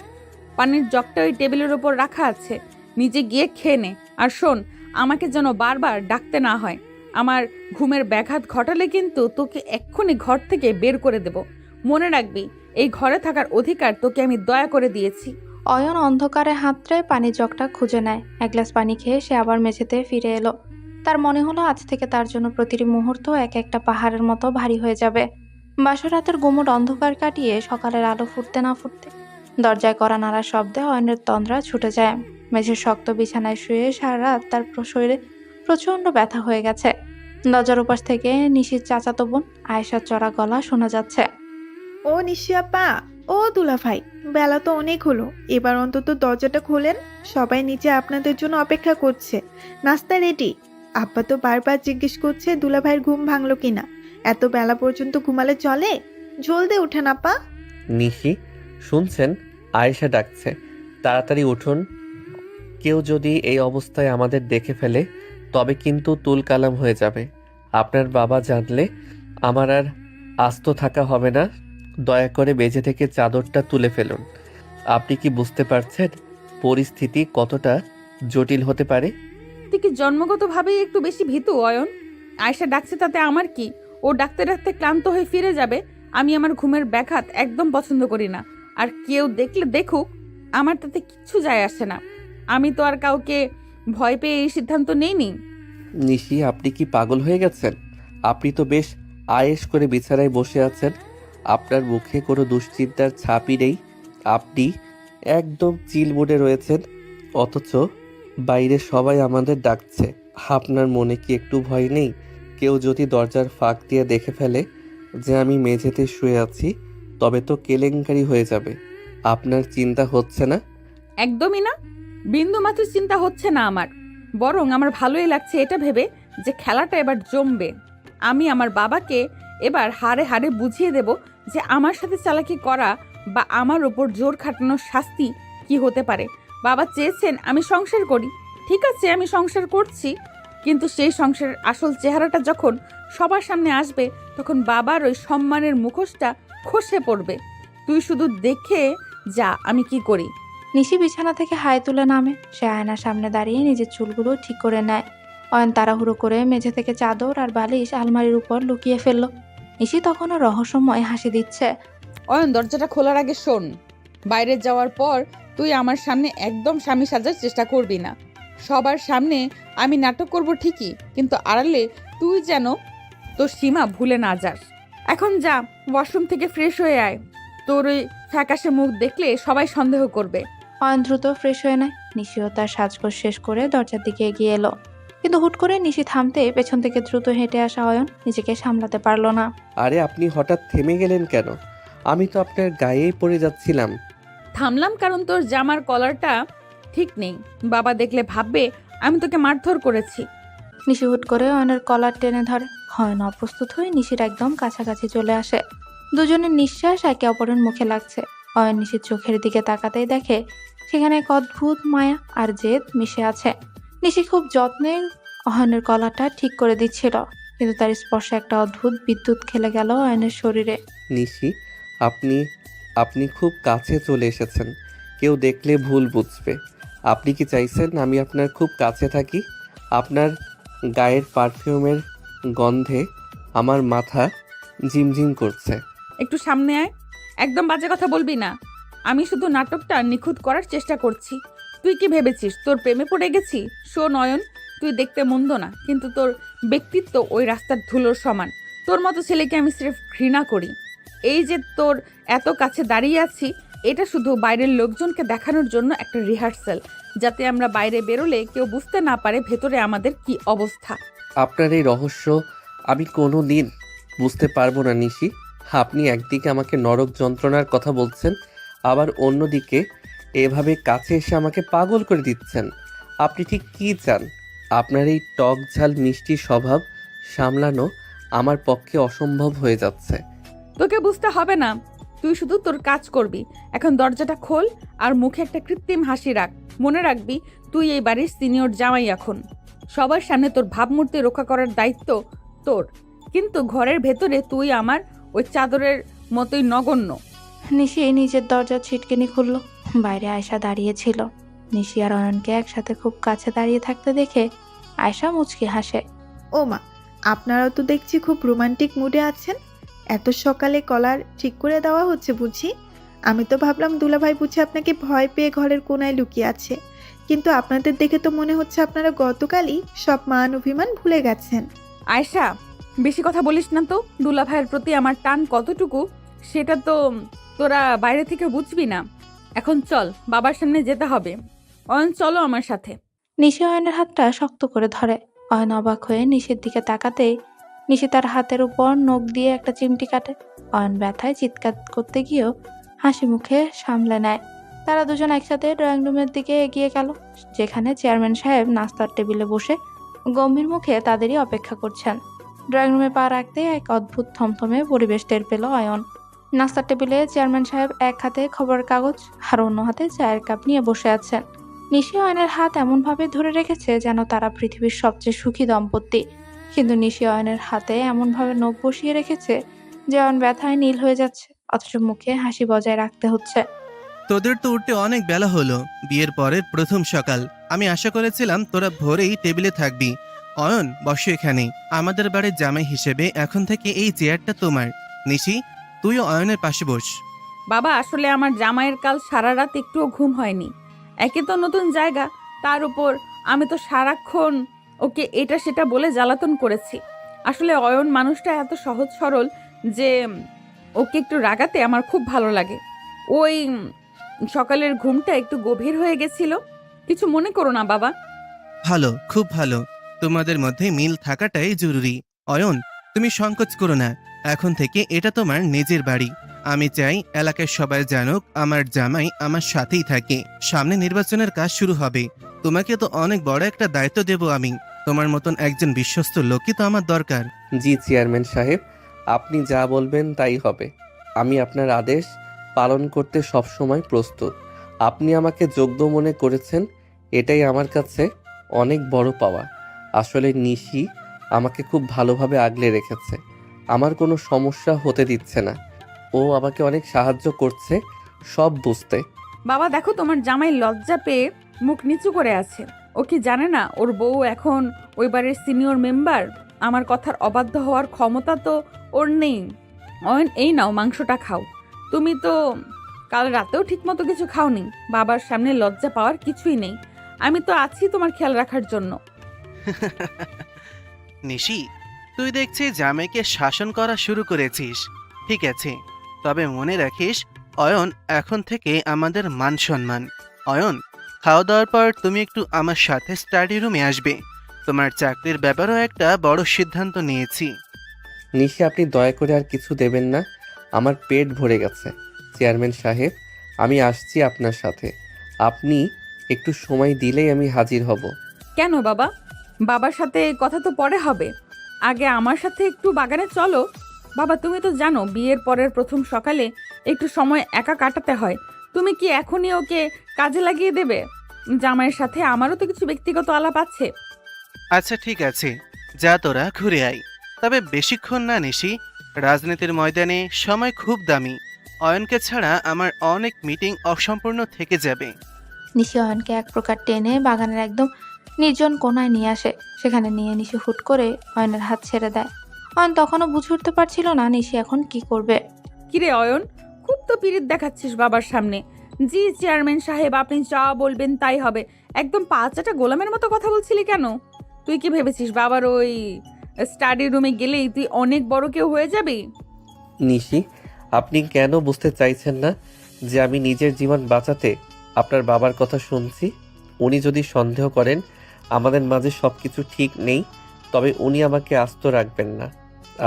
পানির জগটা ওই টেবিলের ওপর রাখা আছে, নিজে গিয়ে খেয়ে নে। আর শোন, আমাকে যেন বারবার ডাকতে না হয়। আমার ঘুমের ব্যাঘাত ঘটালে কিন্তু তোকে এক্ষুনি ঘর থেকে বের করে দেব। মনে রাখবি, এই ঘরে থাকার অধিকার তোকে আমি দয়া করে দিয়েছি। অয়ন অন্ধকারে হাতড়ে পানির জগটা খুঁজে নেয়। এক গ্লাস পানি খেয়ে সে আবার মেঝেতে ফিরে এলো। তার মনে হলো আজ থেকে তার জন্য প্রতিটি মুহূর্ত এক একটা পাহাড়ের মতো ভারী হয়ে যাবে। বাসরাতের গুমট অন্ধকার কাটিয়ে সকালের আলো ফুটতে না ফুটতে দরজায় কড়া নাড়ার শব্দে অয়নের তন্দ্রা ছুটে যায়। মেঝের শক্ত বিছানায় শুয়ে সারা রাত তার শরীরে প্রচন্ড ব্যথা হয়ে গেছে। দরজার উপাস থেকে নিশির চাচাতো বোন আয়েশার চড়া গলা শোনা যাচ্ছে। ও নিশি আপা, ও দুলাভাই, বেলা তো অনেক হলো, এবার অন্তত দরজাটা খোলেন। সবাই নিচে আপনাদের জন্য অপেক্ষা করছে। নাস্তা রেডি। আব্বা তো বারবার জিজ্ঞেস করছে দুলাভাইয়ের ঘুম ভাঙলো কিনা। এত বেলা পর্যন্ত ঘুমালে চলে? জলদি উঠেন আপা। নিশি, শুনছেন? আয়েশা ডাকছে, তাড়াতাড়ি উঠুন। কেউ যদি এই অবস্থায় আমাদের দেখে ফেলে তবে কিন্তু তুলকালাম হয়ে যাবে। আপনার বাবা জানলে আমার আর আস্ত থাকা হবে না। দয়া করে মেঝে থেকে চাদরটা তুলে ফেলুন। আপনি কি বুঝতে পারছেন পরিস্থিতি কতটা জটিল হতে পারে? তুই কি জন্মগতভাবেই একটু বেশি ভীতু অয়ন? আয়েশা ডাকছে তাতে আমার কি? ও ডাকতে ডাকতে ক্লান্ত হয়ে ফিরে যাবে। আমি আমার ঘুমের ব্যাঘাত একদম পছন্দ করি না। আর কেউ দেখলে দেখুক, আমার তাতে কিচ্ছু যায় আসে না। আমি তো আর কাউকে ভয় পেয়ে এই সিদ্ধান্ত নেইনি। নিশি, আপনি কি পাগল হয়ে গেছেন? আপনি তো বেশ আয়েশ করে বিছানায় বসে আছেন। আপনার মুখে কোনো দুশ্চিন্তার ছাপই নেই। আপনি একদম চিল মুডে রয়েছেন, অথচ বাইরে সবাই আমাদের ডাকছে। আপনার মনে কি একটু ভয় নেই? কেউ যদি দরজার ফাঁক দিয়ে দেখে ফেলে যে আমি মেঝেতে শুয়ে আছি, তবে তো কেলেঙ্কারি হয়ে যাবে। আপনার চিন্তা হচ্ছে না? একদমই না, বিন্দুমাত্র চিন্তা হচ্ছে না আমার। বরং আমার ভালোই লাগছে এটা ভেবে যে খেলাটা এবার জমবে। আমি আমার বাবাকে এবার হাড়ে হাড়ে বুঝিয়ে দেব যে আমার সাথে চালাকি করা বা আমার ওপর জোর খাটানোর শাস্তি কি হতে পারে। বাবা চেয়েছেন আমি সংসার করি, ঠিক আছে, আমি সংসার করছি। কিন্তু সেই সংসারের আসল চেহারাটা যখন সবার সামনে আসবে, তখন বাবার ওই সম্মানের মুখোশটা খসে পড়বে। তুই শুধু দেখে যা আমি কি করি। নিশি বিছানা থেকে হাই তুলে নামে। সে আয়নার সামনে দাঁড়িয়ে নিজের চুলগুলো ঠিক করে নেয়। অয়ন তাড়াহুড়ো করে মেঝে থেকে চাদর আর বালিশ আলমারির উপর লুকিয়ে ফেলল। নিশি তখনও রহস্যময় হাসি দিচ্ছে। অয়ন, দরজাটা খোলার আগে শোন, বাইরে যাওয়ার পর তুই আমার সামনে একদম স্বামী সাজার চেষ্টা করবি না। সবার সামনে আমি নাটক করব ঠিকই, কিন্তু আড়ালে তুই যেন তোর সীমা ভুলে না যাস। এখন যা, ওয়াশরুম থেকে ফ্রেশ হয়ে আয়। তোর ওই ফ্যাকাশে মুখ দেখলে সবাই সন্দেহ করবে। অয়ন দ্রুত ফ্রেশ হয়ে নেয়। নিশিও তার সাজগোজ শেষ করে দরজার দিকে এগিয়ে এলো। কিন্তু হুট করে নিশি থামতে পেছন থেকে দ্রুত হেঁটে আসা অয়ন নিজেকে সামলাতে পারল না। আরে, আপনি হঠাৎ থেমে গেলেন কেন? আমি তো আপনার গায়েই পড়ে যাচ্ছিলাম। থামলাম কারণ তোর জামার কলারটা ঠিক নেই। বাবা দেখলে ভাববে আমি তোকে মারধর করেছি। নিশি হুট করে অয়নের কলার টেনে ধরে। অয়ন অপ্রস্তুত হয়ে নিশির একদম কাছাকাছি চলে আসে। দুজনের নিঃশ্বাস একে অপরের মুখে লাগছে। অয়ন নিশির চোখের দিকে তাকাতেই দেখে সেখানে এক অদ্ভুত মায়া আর জেদ মিশে আছে। নিশি খুব যত্নে অয়নের কলারটা ঠিক করে দিচ্ছিল, কিন্তু তার স্পর্শে একটা অদ্ভুত বিদ্যুৎ খেলে গেল অয়নের শরীরে। নিশি, আপনি আপনি খুব কাছে চলে এসেছেন। কেউ দেখলে ভুল বুঝবে। আপনি কি চাইছেন আমি আপনার খুব কাছে থাকি? আপনার গায়ের পারফিউমের গন্ধে আমার মাথা ঝিমঝিম করছে। একটু সামনে আয়, একদম বাজে কথা বলবি না। আমি শুধু নাটকটা নিখুঁত করার চেষ্টা করছি। তুই কি ভেবেছিস তোর প্রেমে পড়ে গেছি? শোন অয়ন, তুই দেখতে মন্দ না, কিন্তু তোর ব্যক্তিত্ব ওই রাস্তার ধুলোর সমান। তোর মতো ছেলেকে আমি সির্ফ ঘৃণা করি। এই যে তোর এত কাছে দাঁড়িয়ে আছি, এটা শুধু বাইরের লোকজনকে দেখানোর জন্য একটা রিহার্সাল, যাতে আমরা বাইরে বেরোলে কেউ বুঝতে না পারে ভেতরে আমাদের কি অবস্থা। আপনার এই রহস্য আমি কোনো দিন বুঝতে পারবো না নিশি। আপনি একদিকে আমাকে নরক যন্ত্রণার কথা বলছেন, আবার অন্যদিকে এভাবে কাছে এসে আমাকে পাগল করে দিচ্ছেন। আপনি ঠিক কী চান? আপনার এই টক ঝাল মিষ্টি স্বভাব সামলানো আমার পক্ষে অসম্ভব হয়ে যাচ্ছে। তোকে বুঝতে হবে না, তুই শুধু তোর কাজ করবি। এখন দরজাটা খোল আর মুখে একটা কৃত্রিম হাসি রাখ। মনে রাখবি, তুই এই বাড়ির সিনিয়র জামাই। এখন সবার সামনে তোর ভাবমূর্তি রক্ষা করার দায়িত্ব তোর, কিন্তু ঘরের ভেতরে তুই আমার ওই চাদরের মতোই নগণ্য। নিশি নিজের দরজার ছিটকিনি খুলল। বাইরে আয়শা দাঁড়িয়ে ছিল। নিশি আর অয়নকে একসাথে খুব কাছে দাঁড়িয়ে থাকতে দেখে আয়শা মুচকি হাসে। ও মা, আপনারাও তো দেখছি খুব রোমান্টিক মুডে আছেন। এত সকালে কলার ঠিক করে দেওয়া হচ্ছে বুঝি? আমি তো ভাবলাম দুলাভাই বুঝি আপনাকে ভয় পেয়ে ঘরের কোনায় লুকিয়ে আছে, কিন্তু আপনাদের দেখে তো মনে হচ্ছে আপনারা গতকালই সব মান অভিমান ভুলে গেছেন। আয়শা, বেশি কথা বলিস না তো। দুলা ভাইয়ের প্রতি আমার টান কতটুকু সেটা তো তোরা বাইরে থেকে বুঝবি না। এখন চল, বাবার সামনে যেতে হবে। অয়ন, চলো আমার সাথে। নিশি অয়নের হাতটা শক্ত করে ধরে। অয়ন অবাক হয়ে নিশির দিকে তাকাতেই নিশি তার হাতের উপর নখ দিয়ে একটা চিমটি কাটে। অয়ন ব্যথায় চিৎকার করতে গিয়েও হাসি মুখে সামলে নেয়। তারা দুজন একসাথে ড্রয়িং রুমের দিকে এগিয়ে গেল, যেখানে চেয়ারম্যান সাহেব নাস্তার টেবিলে বসে গম্ভীর মুখে তাদেরই অপেক্ষা করছেন। ড্রয়িং রুমে পা রাখতেই এক অদ্ভুত থমথমে পরিবেশ টের পেল অয়ন। নাস্তার টেবিলে চেয়ারম্যান সাহেব এক হাতে খবরের কাগজ আর অন্য হাতে চায়ের কাপ নিয়ে বসে আছেন। নিশি অয়নের হাত এমনভাবে ধরে রেখেছে যেন তারা পৃথিবীর সবচেয়ে সুখী দম্পতি, কিন্তু নিশি অয়নের হাতে এমনভাবে নখ বসিয়ে রেখেছে যে অয়ন ব্যথায় নীল হয়ে যাচ্ছে, অথচ মুখে হাসি বজায় রাখতে হচ্ছে। তোদের তো উঠতে অনেক বেলা হলো, বিয়ের পরের প্রথম সকাল। আমি আশা করেছিলাম তোরা ভোরেই টেবিলে থাকবি। অয়ন, বসো এখানে। আমাদের বাড়ির জামাই হিসেবে এখন থেকে এই চেয়ারটা তোমার। নিশি, তুইও অয়নের পাশে বস। বাবা, আসলে আমার জামাইয়ের কাল সারা রাত একটুও ঘুম হয়নি। একে তো নতুন জায়গা, তার উপর আমি তো সারাক্ষণ ওকে এটা সেটা বলে জ্বালাতন করেছি। আসলে অয়ন মানুষটা এত সহজ সরল যে ওকে একটু রাগাতে আমার খুব ভালো লাগে। ওই সকালের ঘুমটা একটু গভীর হয়ে গেছিল। কিছু মনে করো না বাবা। ভালো, খুব ভালো। তোমাদের মধ্যে মিল থাকাটাই জরুরি। অয়ন, তুমি সংকোচ করো না। এখন থেকে এটা তোমার নিজের বাড়ি। আমি চাই এলাকার সবাই জানুক আমার জামাই আমার সাথেই থাকে। সামনে নির্বাচনের কাজ শুরু হবে। তোমাকে তো অনেক বড় একটা দায়িত্ব দেব আমি। তোমার মতন একজন বিশ্বস্ত লোকই তো আমার দরকার। জি চেয়ারম্যান সাহেব, আপনি যা বলবেন তাই হবে। আমি আপনার আদেশ পালন করতে সবসময় প্রস্তুত। আপনি আমাকে যোগ্য মনে করেছেন, এটাই আমার কাছে অনেক বড় পাওয়া। আসলে নিশি আমাকে খুব ভালোভাবে আগলে রেখেছে, আমার কোনো সমস্যা হতে দিচ্ছে না। ও আমাকে অনেক সাহায্য করছে সব বুঝতে। বাবা দেখো, তোমার জামাই লজ্জা পেয়ে মুখ নিচু করে আছে। ও কি জানে না ওর বউ এখন ওই বাড়ির সিনিয়র মেম্বার? আমার কথার অবাধ্য হওয়ার ক্ষমতা তো ওর নেই। অয়ন, এই নাও, মাংসটা খাও। তুমি তো কাল রাতেও ঠিকমতো কিছু খাওনি। বাবার সামনে লজ্জা পাওয়ার কিছুই নেই। আমি তো আছি তোমার খেয়াল রাখার জন্য। নিশি, তুই দেখছি জামাইকে শাসন করা শুরু করেছিস। ঠিক আছে, তবে মনে রাখিস অয়ন এখন থেকে আমাদের মান সম্মান। অয়ন, খাওয়া দাওয়ার পর তুমি একটু আমার সাথে স্টাডি রুমে আসবে। তোমার চাকরির ব্যাপারেও একটা বড় সিদ্ধান্ত নিয়েছি। নিশি, আপনি দয়া করে আর কিছু দেবেন না, আমার পেট ভরে গেছে। চেয়ারম্যান সাহেব, আমি আসছি আপনার সাথে। আপনি একটু সময় দিলেই আমি হাজির হব। কেন বাবা? বাবার সাথে কথা তো পরে হবে। আগে আমার সাথে একটু বাগানে চলো। বাবা, তুমি তো জানো বিয়ের পরের প্রথম সকালে একটু সময় একা কাটাতে হয়। তুমি কি এখনই ওকে কাজে লাগিয়ে দেবে? জামাইয়ের সাথে আমারও তো কিছু ব্যক্তিগত আলাপ আছে। আচ্ছা ঠিক আছে, যা তোরা ঘুরে আয়। তবে বেশিক্ষণ না নিশি, রাজনীতির ময়দানে সময় খুব দামি। অয়নকে ছাড়া আমার অনেক মিটিং অসম্পূর্ণ থেকে যাবে। নিশি অয়নকে এক প্রকার টেনে বাগানের একদম নির্জন কোনায় নিয়ে আসে। সেখানে নিয়ে নিশি হুট করে অয়নের হাত ছেড়ে দেয়। অয়ন তখনও বুঝে উঠতে পারছিল না নিশি এখন কি করবে। কিরে অয়ন, খুব তো পিরিত দেখাচ্ছিস বাবার সামনে। জি চেয়ারম্যান সাহেব, আপনি যা বলবেন তাই হবে। একদম পাঁচাটা গোলামের মতো কথা বলছিলি কেন? তুই কি ভেবেছিস বাবার ওই স্টাডি রুমে গেলেই তুই অনেক বড় কেউ হয়ে যাবি? নিশি, আপনি কেন বুঝতে চাইছেন না যে আমি নিজের জীবন বাঁচাতে আপনার বাবার কথা শুনছি? উনি যদি সন্দেহ করেন আমাদের মাঝে সব কিছু ঠিক নেই, তবে উনি আমাকে আস্ত রাখবেন না।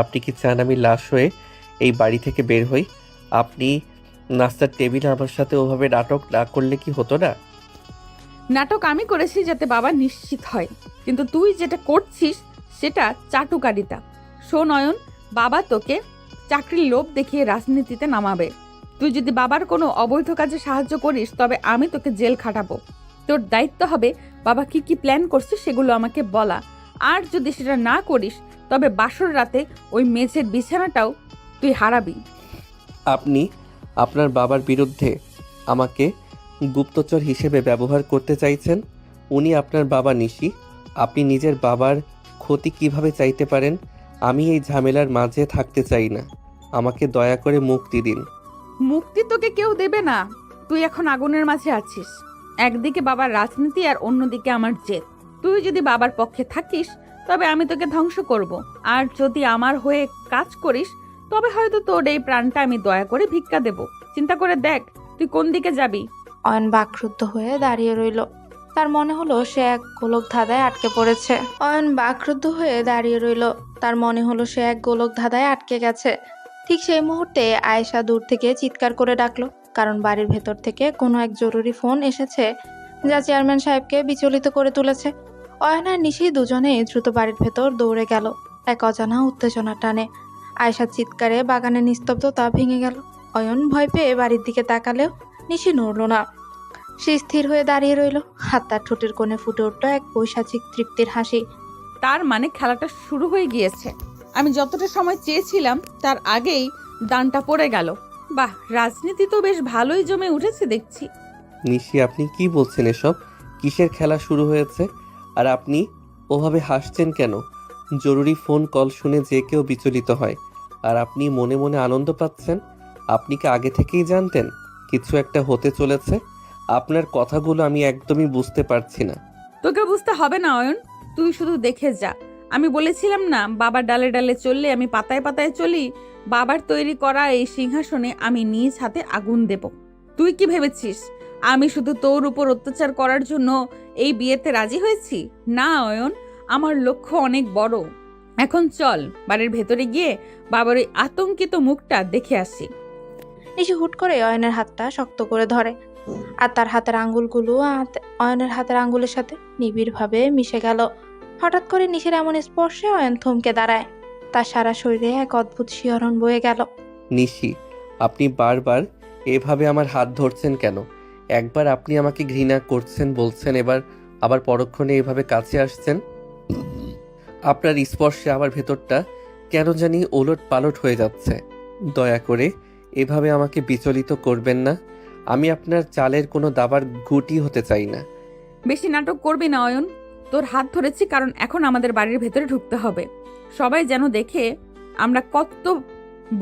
আপনি কি চান আমি লাশ হয়ে এই বাড়ি থেকে বের হই? আপনি নাস্তার টেবিলে আমার সাথে ওভাবে নাটক না করলে কি হতো না? নাটক আমি করেছি যাতে বাবা নিশ্চিত হয়। কিন্তু তুই যেটা করছিস সেটা চাটুকারিতা। শোন অয়ন, বাবা তোকে চাকরির লোভ দেখিয়ে রাজনীতিতে নামাবে। তুই যদি বাবার কোনো অবৈধ কাজে সাহায্য করিস তবে আমি তোকে জেল খাটাবো। তোর দায়িত্ব হবে বাবা কি কি প্ল্যান করছে সেগুলো আমাকে বলা। আর যদি সেটা না করিস তবে বাসর রাতে ওই মেঝের বিছানাটাও তুই হারাবি। আপনি আপনার বাবার বিরুদ্ধে আমাকে গুপ্তচর হিসেবে ব্যবহার করতে চাইছেন। উনি আপনার বাবা নিশি। আপনি নিজের বাবার ক্ষতি কিভাবে চাইতে পারেন? আমি এই ঝামেলার মাঝে থাকতে চাই না। আমাকে দয়া করে মুক্তি দিন। মুক্তি তোকে কেউ দেবে না। তুই এখন আগুনের মাঝে আছিস। একদিকে বাবার রাজনীতি আর অন্যদিকে আমার জেদ। তুই যদি বাবার পক্ষে থাকিস তবে আমি তোকে ধ্বংস করব, আর যদি আমার হয়ে কাজ করিস তবে হয়তো তোর এই প্রাণটা আমি দয়া করে ভিক্ষা দেব। চিন্তা করে দেখ তুই কোন দিকে যাবি। অয়ন বাকরুদ্ধ হয়ে দাঁড়িয়ে রইল। তার মনে হলো সে এক গোলক ধাঁধায় আটকে পড়েছে। অয়ন বাকরুদ্ধ হয়ে দাঁড়িয়ে রইল। তার মনে হলো সে এক গোলক ধাঁধায় আটকে গেছে। ঠিক সেই মুহূর্তে আয়েশা দূর থেকে চিৎকার করে ডাকলো, কারণ বাড়ির ভেতর থেকে কোনো এক জরুরি ফোন এসেছে যা চেয়ারম্যান সাহেবকে বিচলিত করে তুলেছে। অয়ন আর নিশি দুজনেই দ্রুত বাড়ির ভেতর দৌড়ে গেল, এক অজানা উত্তেজনা টানে। আয়েশার চিৎকারে বাগানের নিস্তব্ধতা ভেঙে গেল। অয়ন ভয় পেয়ে বাড়ির দিকে তাকালেও নিশি নড়ল না। সে স্থির হয়ে দাঁড়িয়ে রইল। হাত তার ঠোঁটের কোণে ফুটে উঠল এক পৈশাচিক তৃপ্তির হাসি। তার মানে খেলাটা শুরু হয়ে গিয়েছে। আমি যতটা সময় চেয়েছিলাম তার আগেই দানটা পড়ে গেল। বাহ, রাজনীতি তো বেশ ভালোই জমে উঠেছে দেখছি। নিশি, আপনি কি বলছেন এসব? কিসের খেলা শুরু হয়েছে? আর আপনি ওভাবে হাসছেন কেন? জরুরি ফোন কল শুনে যে কেউ বিচলিত হয়, আর আপনি মনে মনে আনন্দ পাচ্ছেন। আপনি কি আগে থেকেই জানতেন কিছু একটা হতে চলেছে? আপনার কথাগুলো আমি একদমই বুঝতে পারছি না। তোকে বুঝতে হবে না অয়ন, তুই শুধু দেখে যা। আমি বলেছিলাম না বাবার ডালে ডালে চললে আমি পাতায় পাতায় চলি। বাবার তৈরি করা এই সিংহাসনে আমি নিজ হাতে আগুন দেব। তুই কি ভেবেছিস আমি শুধু তোর উপর অত্যাচার করার জন্য এই বিয়েতে রাজি হয়েছি? না অয়ন, আমার লক্ষ্য অনেক বড়। এখন চল বাড়ির ভেতরে গিয়ে বাবার ওই আতঙ্কিত মুখটা দেখে আসি। নিশি হুট করে অয়নের হাতটা শক্ত করে ধরে, আর তার হাতের আঙ্গুলগুলো অয়নের হাতের আঙ্গুলের সাথে নিবিড়ভাবে মিশে গেল। হঠাৎ করে নিশির এমন স্পর্শে অয়ন থমকে দাঁড়ায়। তার সারা শরীরে এক অদ্ভুত শিহরণ বয়ে গেল। নিশি, আপনি বারবার এভাবে আমার হাত ধরছেন কেন? একবার আপনি আমাকে ঘৃণা করছেন বলছেন, এবার আবার পরক্ষণে এভাবে কাছে আসছেন। আপনার স্পর্শে আমার ভেতরটা কেন জানি ওলট পালট হয়ে যাচ্ছে। দয়া করে এভাবে আমাকে বিচলিত করবেন না। আমি আপনার চালের কোনো দাবার গুটি হতে চাই না। বেশি নাটক করবি না অয়ন। তোর হাত ধরেছি কারণ এখন আমাদের বাড়ির ভেতরে ঢুকতে হবে। সবাই যেন দেখে আমরা কত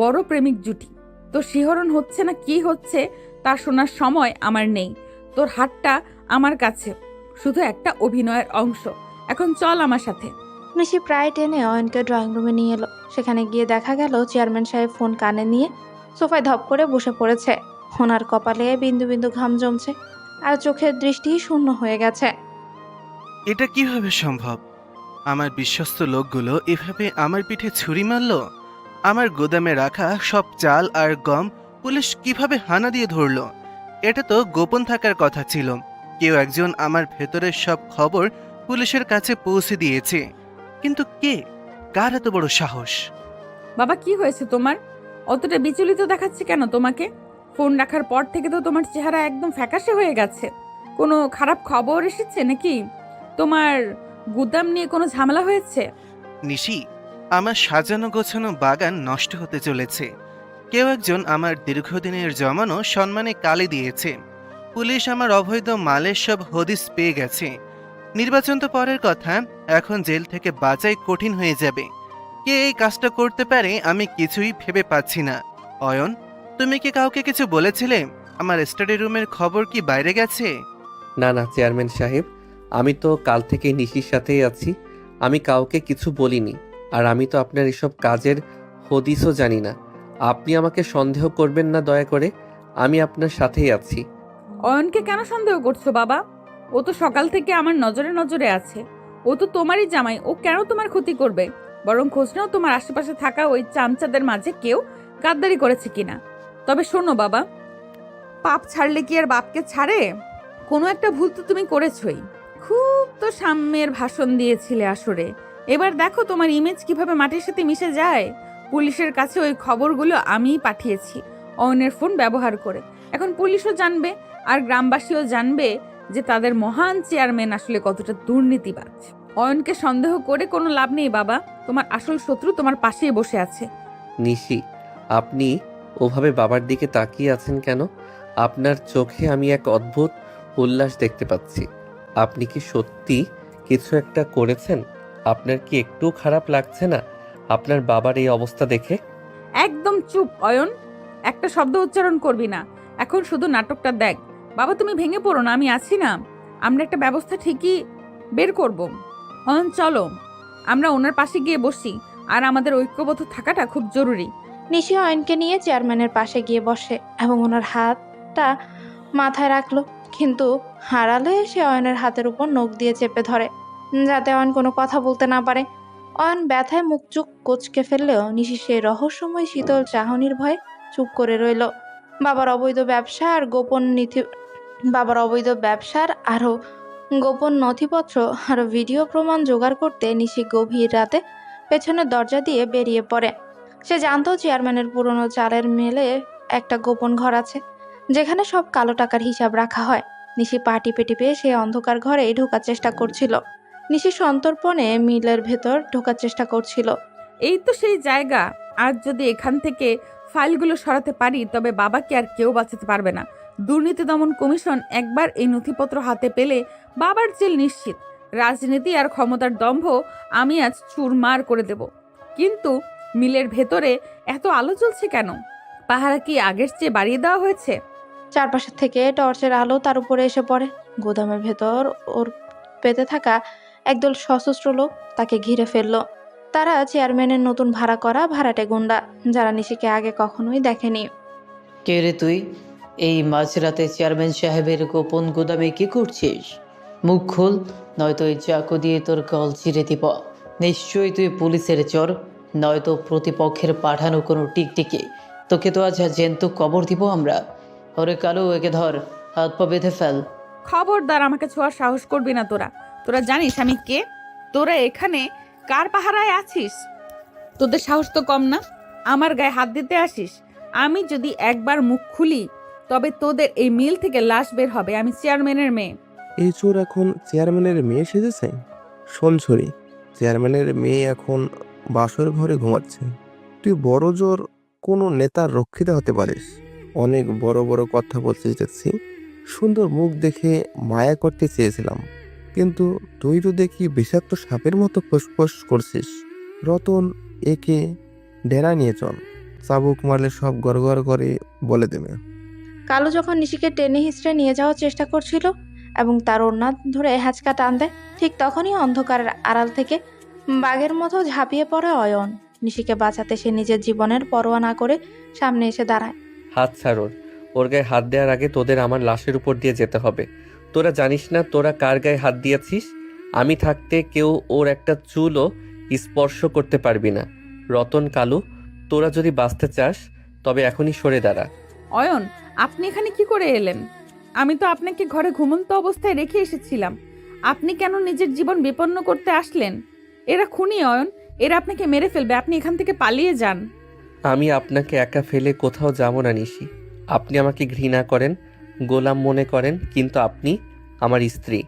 বড় প্রেমিক জুটি। তোর শিহরণ হচ্ছে না কি হচ্ছে তা শোনার সময় আমার নেই। তোর হাতটা আমার কাছে শুধু একটা অভিনয়ের অংশ। এখন চল আমার সাথে। নিশি প্রায় টেনে অয়নকে ড্রয়িং রুমে নিয়ে এলো। সেখানে গিয়ে দেখা গেল চেয়ারম্যান সাহেব ফোন কানে নিয়ে সোফায় ধপ করে বসে পড়েছে। ওনার কপালে বিন্দু বিন্দু ঘাম জমছে, আর চোখের দৃষ্টি শূন্য হয়ে গেছে। এটা কিভাবে সম্ভব? আমার বিশ্বস্ত লোকগুলো এভাবে আমার পিঠে ছুরি মারলো? আমার গোদামে রাখা সব চাল আর গম পুলিশ কিভাবে হানা দিয়ে ধরলো? এটা তো গোপন থাকার কথা ছিল। কেউ একজন আমার ভেতরের সব খবর পুলিশের কাছে পৌঁছে দিয়েছে, কিন্তু কে? কার এত বড় সাহস? বাবা কি হয়েছে তোমার? অতটা বিচলিত দেখাচ্ছে কেন তোমাকে? ফোন রাখার পর থেকে তো তোমার চেহারা একদম ফ্যাকাশে হয়ে গেছে। কোনো খারাপ খবর এসেছে নাকি? তোমার গুদাম নিয়ে কোনো ঝামেলা হয়েছে? নিশি, আমার সাজানো গোছানো বাগান নষ্ট হতে চলেছে। কেউ একজন আমার দীর্ঘদিনের জমানো সম্মানে কালি দিয়েছে। পুলিশ আমার অবৈধ মালের সব হদিস পেয়ে গেছে। নির্বাচন তো পরের কথা, এখন জেল থেকে বাঁচাই কঠিন হয়ে যাবে। কে এই কাজটা করতে পারে আমি কিছুই ভেবে পাচ্ছি না। অয়ন, তুমি কি কাউকে কিছু বলেছিলে? আমার স্টাডি রুমের খবর কি বাইরে গেছে? না না চেয়ারম্যান সাহেব, আমি তো কাল থেকে নিশির সাথেই আছি। আমি কাউকে কিছু বলিনি। আর আমি তো আপনার এসব কাজের হদিসও জানি না। আপনি আমাকে সন্দেহ করবেন না দয়া করে। আমি আপনার সাথেই আছি। অয়নকে কেন সন্দেহ করছো বাবা? ও তো সকাল থেকে আমার নজরে নজরে আছে। ও তো তোমারই জামাই, ও কেন তোমার ক্ষতি করবে? বরং খোঁজ নাও তোমার আশেপাশে থাকা ওই চামচাদের মাঝে কেউ গাদ্দারি করেছে কিনা। তবে শোনো বাবা, পাপ ছাড়লে কি আর বাপকে ছাড়ে? কোনো একটা ভুল তো তুমি করেছই। খুব তো সাম্যের ভাষণ দিয়েছিলে আসরে, এবার দেখো তোমার ইমেজ কিভাবে মাটির সাথে মিশে যায়। পুলিশের কাছে ওই খবরগুলো আমিই পাঠিয়েছি অয়নের ফোন ব্যবহার করে। এখন পুলিশও জানবে আর গ্রামবাসীও জানবে যে তাদের মহান চেয়ারম্যান আসলে কতটা দুর্নীতিবাজ। অয়নকে সন্দেহ করে কোনো লাভ নেই বাবা, তোমার আসল শত্রু তোমার পাশেই বসে আছে। নিশি, আপনি ওভাবে বাবার দিকে তাকিয়ে আছেন কেন? আপনার চোখে আমি এক অদ্ভুত উল্লাস দেখতে পাচ্ছি। আপনি কি সত্যি কিছু একটা করেছেন? আপনার কি একটু খারাপ লাগছে না আপনার বাবার এই অবস্থা দেখে? একদম চুপ অয়ন, একটা শব্দ উচ্চারণ করবি না। এখন শুধু নাটকটা দেখ। বাবা তুমি ভেঙে পড়ো না, আমি আছি না। আমরা একটা ব্যবস্থা ঠিকই বের করব। অয়ন চলো আমরা ওনার পাশে গিয়ে বসি, আর আমাদের ঐক্যবদ্ধ থাকাটা খুব জরুরি। নিশি অয়নকে নিয়ে চেয়ারম্যানের পাশে গিয়ে বসে এবং ওনার হাতটা মাথায় রাখলো, কিন্তু হারালে সে অয়নের হাতের উপর নখ দিয়ে চেপে ধরে যাতে অয়ন কোনো কথা বলতে না পারে। অয়ন ব্যথায় মুখ চুপ কোচকে ফেললেও নিশি সেই রহস্যময় শীতল চাহনির ভয়ে চুপ করে রইল। বাবার অবৈধ ব্যবসার আরো গোপন নথিপত্র আর ভিডিও প্রমাণ জোগাড় করতে নিশি গভীর রাতে পেছনের দরজা দিয়ে বেরিয়ে পড়ে। সে জানতো চেয়ারম্যানের পুরনো চালের মেলে একটা গোপন ঘর আছে যেখানে সব কালো টাকার হিসাব রাখা হয়। নিশি পা টিপে টিপে সেই অন্ধকার ঘরে ঢোকার চেষ্টা করছিল। নিশি সন্তর্পণে মিলের ভেতর ঢোকার চেষ্টা করছিল। এই তো সেই জায়গা। আজ যদি এখান থেকে ফাইলগুলো সরাতে পারি তবে বাবাকে আর কেউ বাঁচাতে পারবে না। দুর্নীতি দমন কমিশন একবার এই নথিপত্র হাতে পেলে বাবার জেল নিশ্চিত। রাজনীতি আর ক্ষমতার দম্ভ আমি আজ চুরমার করে দেব। কিন্তু মিলের ভেতরে এত আলো জ্বলছে কেন? পাহারা কি আগের চেয়ে বাড়িয়ে দেওয়া হয়েছে? চারপাশে থেকে টর্চের আলো তার উপরে এসে পড়ে। গোদামের ভেতর ওর পেতে থাকা একদল সশস্ত্র লোক তাকে ঘিরে ফেললো। তারা চেয়ারম্যানের নতুন ভাড়া করা ভাড়াটে গুন্ডা, যারা নিশিকে আগে কখনোই দেখেনি। কে রে তুই? এই মাঝরাতে চেয়ারম্যান সাহেবের গোপন গুদামে কি করছিস? মুখ খোল, নয়তো এই চাকু দিয়ে তোর কল চিরে দিব। নিশ্চয়ই তুই পুলিশের চোর, নয়তো প্রতিপক্ষের পাঠানো কোনো টিকটিকি। তোকে তো আজ জ্যান্ত কবর দিব আমরা। ওরে কালু, একে ধর, হাত পা বেঁধে ফেল। খবরদার, আমাকে ছোঁয়ার সাহস করবি না। তোরা জানিস আমি কে? তোরা এখানে কার পাহারায় আছিস? তোদের সাহস তো কম না, আমার গায়ে হাত দিতে আসিস। আমি যদি একবার মুখ খুলি তবে তোদের এই মিল থেকে লাশ বের হবে। আমি চেয়ারম্যানের মেয়ে। এই চোর এখন চেয়ারম্যানের মেয়ে সেজেছে? শোন ছড়ি, চেয়ারম্যানের মেয়ে এখন বাসর ঘরে ঘুমাচ্ছে। তুই বড় জোর কোনো নেতার রক্ষিতা হতে পারিস। অনেক বড় বড় কথা বলছিস দেখছি। সুন্দর মুখ দেখে মায়া করতে চেয়েছিলাম, কিন্তু তুই তো দেখি বিষাক্ত সাপের মতো ফোসফোস করছিস। রতন, একে ডেরা নিয়ে চল, চাবুক মারলে সব গড়গড় করে বলে দেবে। কালু যখন নিশিকে টেনে হিঁচড়ে নিয়ে যাওয়ার চেষ্টা করছিল এবং তার ওড়না ধরে হ্যাঁচকা টান দেয়, ঠিক তখনই অন্ধকারের আড়াল থেকে বাঘের মতো ঝাঁপিয়ে পড়ে অয়ন। নিশিকে বাঁচাতে সে নিজের জীবনের পরোয়া না করে সামনে এসে দাঁড়ায়। হাত ছাড় ওর গায়ে হাত দেওয়ার আগে তোদের আমার লাশের উপর দিয়ে যেতে হবে। তোরা জানিস না তোরা কার গায়ে হাত দিয়েছিস? আমি থাকতে কেউ ওর একটা চুলও স্পর্শ করতে পারবি না। রতন, কালু, তোরা যদি বাঁচতে চাস তবে এখনই সরে দাঁড়া। অয়ন, আপনি এখানে কি করে এলেন? আমি তো আপনাকে ঘরে ঘুমন্ত অবস্থায় রেখে এসেছিলাম। আপনি কেন নিজের জীবন বিপন্ন করতে আসলেন? এরা খুনি অয়ন, এরা আপনাকে মেরে ফেলবে। আপনি এখান থেকে পালিয়ে যান। আমি আপনাকে একা ফেলে কোথাও যাব না নিশি। আপনি আমাকে ঘৃণা করেন, গোলাম মনে করেন, কিন্তু আপনি আমার স্ত্রী।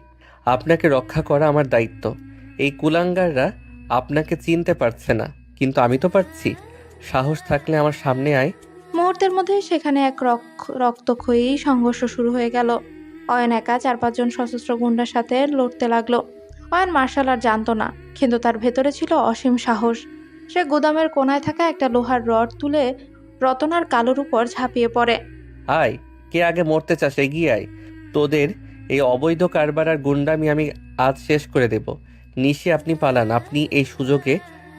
আপনাকে রক্ষা করা আমার দায়িত্ব। এই কুলাঙ্গাররা আপনাকে চিনতে পারছে না, কিন্তু আমি তো পারছি। সাহস থাকলে আমার সামনে আয়। মুহূর্তের মধ্যে সেখানে এক রক্তক্ষয়ী সংঘর্ষ শুরু হয়ে গেল। অয়ন একা 4-5 জন সশস্ত্র গুন্ডার সাথে লড়তে লাগলো। অয়ন মার্শাল আর্ট জানতো না, কিন্তু তার ভেতরে ছিল অসীম সাহস। সে গুদামের কোনায় থাকা একটা লোহার রড তুলে রতন আর কালুর উপর ঝাঁপিয়ে পড়ে। আয়, কে আগে মরতে চাস এগিয়ে আয়। তোদের এই অবৈধ কারবার আর গুন্ডামি আমি আজ শেষ করে দেব। নিশি, আপনি পালান। আপনি এই সুযোগে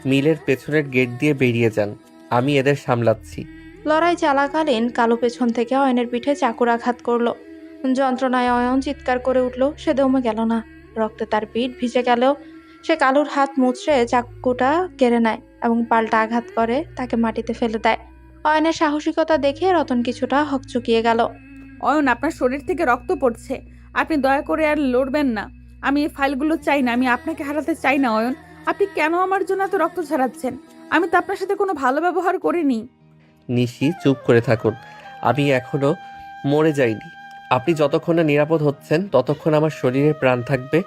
মিলের পেছনের গেট দিয়ে বেরিয়ে যান। আমি এদের সামলাচ্ছি। লড়াই চলাকালীন কালু পেছন থেকে অয়নের পিঠে চাকুর আঘাত করলো। যন্ত্রণায় অয়ন চিৎকার করে উঠল। সে দমে গেল না। রক্তে তার পিঠ ভিজে গেলেও সে কালুর হাত মুচড়ে চাকুটা কেড়ে নেয় এবং পাল্টা আঘাত করে তাকে মাটিতে ফেলে দেয়। অয়নের সাহসিকতা দেখে রতন কিছুটা হকচকিয়ে গেল। অয়ন, আপনার শরীর থেকে রক্ত পড়ছে। আপনি দয়া করে আর লড়বেন না। আমি এই ফাইলগুলো চাই না, আমি আপনাকে হারাতে চাই না অয়ন। আপনি কেন আমার জন্য এত রক্ত ঝরাচ্ছেন? আমি তো আপনার সাথে কোনো ভালো ব্যবহার করিনি। নিশি চুপ করে থাকুন। আমি এখনো মরে যাইনি। আপনি যতক্ষণ না নিরাপদ হচ্ছেন ততক্ষণ আমার শরীরে প্রাণ থাকবে।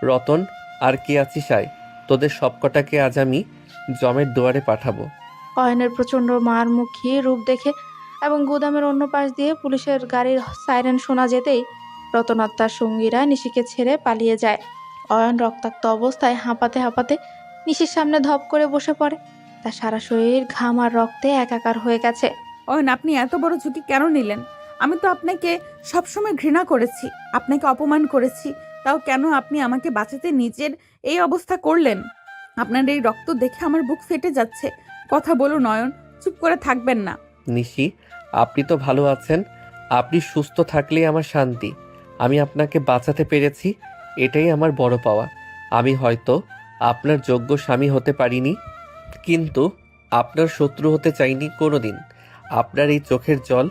রতন আর কে আছিস আয়, তোদের সবকটাকে আজ আমি জমের দুয়ারে পাঠাবো। অয়নের প্রচণ্ড মারমুখী রূপ দেখে এবং গুদামের অন্য পাশ দিয়ে পুলিশের গাড়ির সাইরেন শোনা যেতেই রতন আর তার সঙ্গীরা নিশিকে ছেড়ে পালিয়ে যায়। অয়ন রক্তাক্ত অবস্থায় হাঁপাতে হাঁপাতে নিশির সামনে ধপ করে বসে পড়ে। তার সারা শরীর ঘাম আর রক্তে একাকার হয়ে গেছে। অয়ন, আপনি এত বড় ঝুঁকি কেন নিলেন? আমি তো আপনাকে সবসময় ঘৃণা করেছি, আপনাকে অপমান করেছি, তাও কেন আপনি আমাকে বাঁচাতে নিজের এই অবস্থা করলেন? আপনার এই রক্ত দেখে আমার বুক ফেটে যাচ্ছে। কথা বলুন অয়ন, চুপ করে থাকবেন না। নিশি, আপনি তো ভালো আছেন। আপনি সুস্থ থাকলেই আমার শান্তি। আমি আপনাকে বাঁচাতে পেরেছি, এটাই আমার বড় পাওয়া। আমি হয়তো আপনার যোগ্য স্বামী হতে পারিনি, কিন্তু আপনার শত্রু হতে চাইনি কোনোদিন। আপনার এই চোখের জল,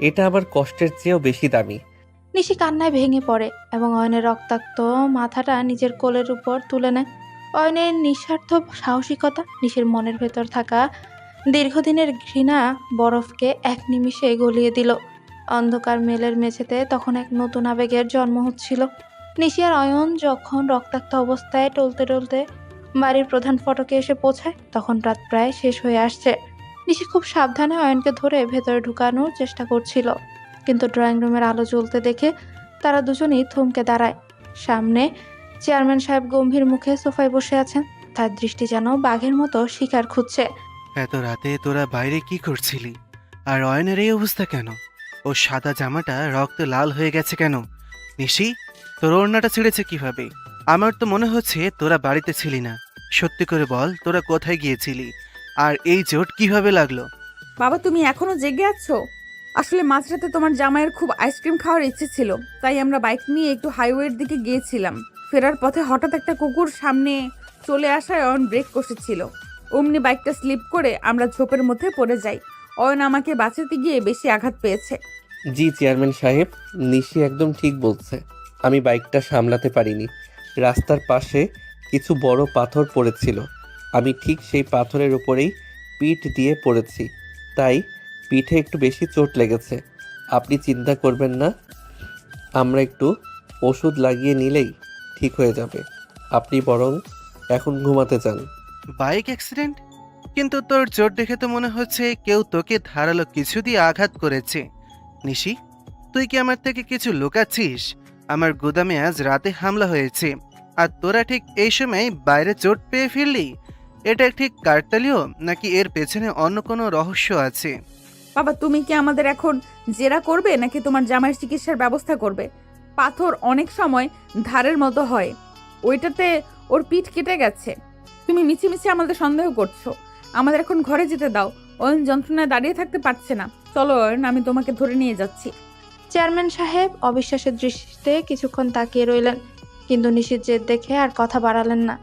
এটা আমার কষ্টের চেয়েও বেশি দামি। নিশি কান্নায় ভেঙে পড়ে এবং অয়নের রক্তাক্ত মাথাটা নিজের কোলের উপর তুলে নেয়। অয়নের নিঃস্বার্থ সাহসিকতা নিশির মনের ভেতর থাকা দীর্ঘদিনের ঘৃণা বরফকে এক নিমিষে গলিয়ে দিল। অন্ধকার মেলের মেঝেতে তখন এক নতুন আবেগের জন্ম হচ্ছিল। নিশি আর অয়ন যখন রক্তাক্ত অবস্থায় টলতে টলতে বাড়ির প্রধান ফটকে এসে পৌঁছায়, তখন রাত প্রায় শেষ হয়ে আসছে। নিশি খুব সাবধানে অয়নকে ধরে ভেতরে ঢুকানোর চেষ্টা করছিল, কিন্তু ড্রয়িং রুমের আলো জ্বলতে দেখে তারা দুজনেই থমকে দাঁড়ায়। সামনে চেয়ারম্যান সাহেব গম্ভীর মুখে সোফায় বসে আছেন। তার দৃষ্টি যেন বাঘের মতো শিকার খুঁজছে। এত রাতে তোরা বাইরে কি করছিলি? আর অয়নের এই অবস্থা কেন? ও সাদা জামাটা রক্তে লাল হয়ে গেছে কেন? নিশি, তোর ওড়নাটা ছিঁড়েছে কিভাবে? আমার তো মনে হচ্ছে তোরা বাড়িতে ছিলি না। সত্যি করে বল, তোরা কোথায় গিয়েছিলি? আর এই চোট কিভাবে লাগলো? বাবা, তুমি এখনো জেগে আছো? আসলে মাঝরাতে তোমার জামাইয়ের খুব আইসক্রিম খাওয়ার ইচ্ছে ছিল, তাই আমরা বাইক নিয়ে একটু হাইওয়ের দিকে গিয়েছিলাম। ফেরার পথে হঠাৎ একটা কুকুর সামনে চলে আসায় অয়ন ব্রেক কষেছিল। অমনি বাইকটা স্লিপ করে আমরা ঝোপের মধ্যে পড়ে যাই। অয়ন আমাকে বাঁচাতে গিয়ে বেশি আঘাত পেয়েছে। জি চেয়ারম্যান সাহেব, নিশি একদম ঠিক বলছে। আমি বাইকটা সামলাতে পারিনি। রাস্তার পাশে কিছু বড় পাথর পড়েছিল, আমি ঠিক সেই পাথরের উপরেই পিঠ দিয়ে পড়েছি, তাই পিঠে একটু বেশি চোট লেগেছে। আপনি চিন্তা করবেন না, আমরা একটু ওষুধ লাগিয়ে নিলেই ঠিক হয়ে যাবে। আপনি বরং এখন ঘুমাতে যান। Bike accident? কিন্তু তোর চোট দেখে তো মনে হচ্ছে কেউ তোকে ধারালো কিছু দিয়ে আঘাত করেছে। নিশি, তুই কি আমার থেকে কিছু লুকাচ্ছিস? আমার গুদামে আজ রাতে হামলা হয়েছে, আর তোরা ঠিক এই সময় বাইরে চোট পেয়ে ফিরলি। এটা ঠিক কাকতালীয়, নাকি এর পেছনে অন্য কোনো রহস্য আছে? বাবা, তুমি কি আমাদের এখন জেরা করবে নাকি তোমার জামাইয়ের চিকিৎসার ব্যবস্থা করবে? পাথর অনেক সময় ধারের মতো হয়, ওইটাতে ওর পিঠ কেটে গেছে। তুমি মিছিমিছি আমাদের সন্দেহ করছো। আমাদের এখন ঘরে যেতে দাও। অয়ন যন্ত্রণায় দাঁড়িয়ে থাকতে পারছে না। চলো অয়ন, আমি তোমাকে ধরে নিয়ে যাচ্ছি। চেয়ারম্যান সাহেব অবিশ্বাসের দৃষ্টিতে কিছুক্ষণ তাকিয়ে রইলেন, কিন্তু নিশির জেদ দেখে আর কথা বাড়ালেন না।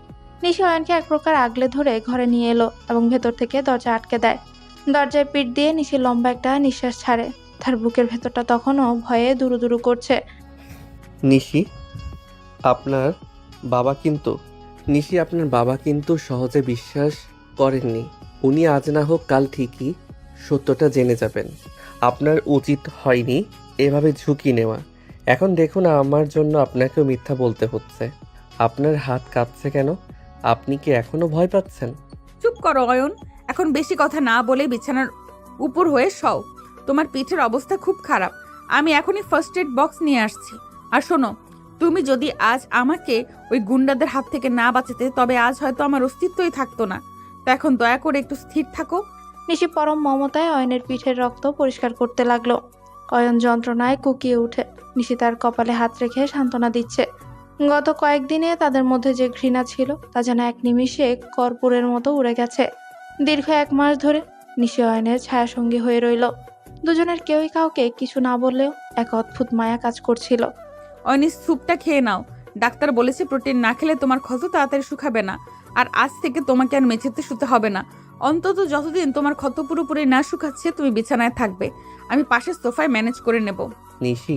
নিশি অয়নকে এক প্রকার আগলে ধরে ঘরে নিয়ে এলো এবং ভেতর থেকে দরজা আটকে দেয়। দরজায় পিঠ দিয়ে নিশি লম্বা একটা নিঃশ্বাস ছাড়ে। তার বুকের ভেতরটা তখনও ভয়ে দুরু দুরু করছে। নিশি, আপনার বাবা কিন্তু আপনার বাবা কিন্তু সহজে বিশ্বাস করেননি। উনি আজ না হোক কাল ঠিকই সত্যটা জেনে যাবেন। আপনার উচিত হয়নি এভাবে ঝুঁকি নেওয়া। এখন দেখুন, আমার জন্য আপনাকেও মিথ্যা বলতে হচ্ছে। আপনার হাত কাঁপছে কেন? আপনি কি এখনো ভয় পাচ্ছেন? চুপ করো অয়ন, এখন বেশি কথা না বলে বিছানার উপর হয়ে শও। তোমার পিঠের অবস্থা খুব খারাপ। আমি এখনই ফার্স্ট এড বক্স নিয়ে আসছি। আর শোনো, তুমি যদি আজ আমাকে ওই গুন্ডাদের হাত থেকে না বাঁচাতে, তবে আজ হয়তো আমার অস্তিত্বই থাকতো না। তো এখন দয়া করে একটু স্থির থাকো। নিশি পরম মমতায় অয়নের পিঠের রক্ত পরিষ্কার করতে লাগলো। অয়ন যন্ত্রণায় কুকিয়ে উঠে। নিশি তার কপালে হাত রেখে সান্ত্বনা দিচ্ছে। গত কয়েকদিনে তাদের মধ্যে যে ঘৃণা ছিল তা যেন এক নিমিষে কর্পূরের মতো উড়ে গেছে। দীর্ঘ 1 মাস ধরে নিশি অয়নের ছায়াসঙ্গী হয়ে রইল। দুজনের কেউই কাউকে কিছু না বললেও এক অদ্ভুত মায়া কাজ করছিল। অয়নি, স্যুপটা খেয়ে নাও। ডাক্তার বলেছে প্রোটিন না খেলে তোমার ক্ষত তাড়াতাড়ি শুকাবে না। আর আজ থেকে তোমাকে আর মেঝেতে শুতে হবে না। অন্তত যতদিন তোমার ক্ষত পুরোপুরি না শুকাচ্ছে তুমি বিছানায় থাকবে। আমি পাশের সোফায় ম্যানেজ করে নেব। নিশি,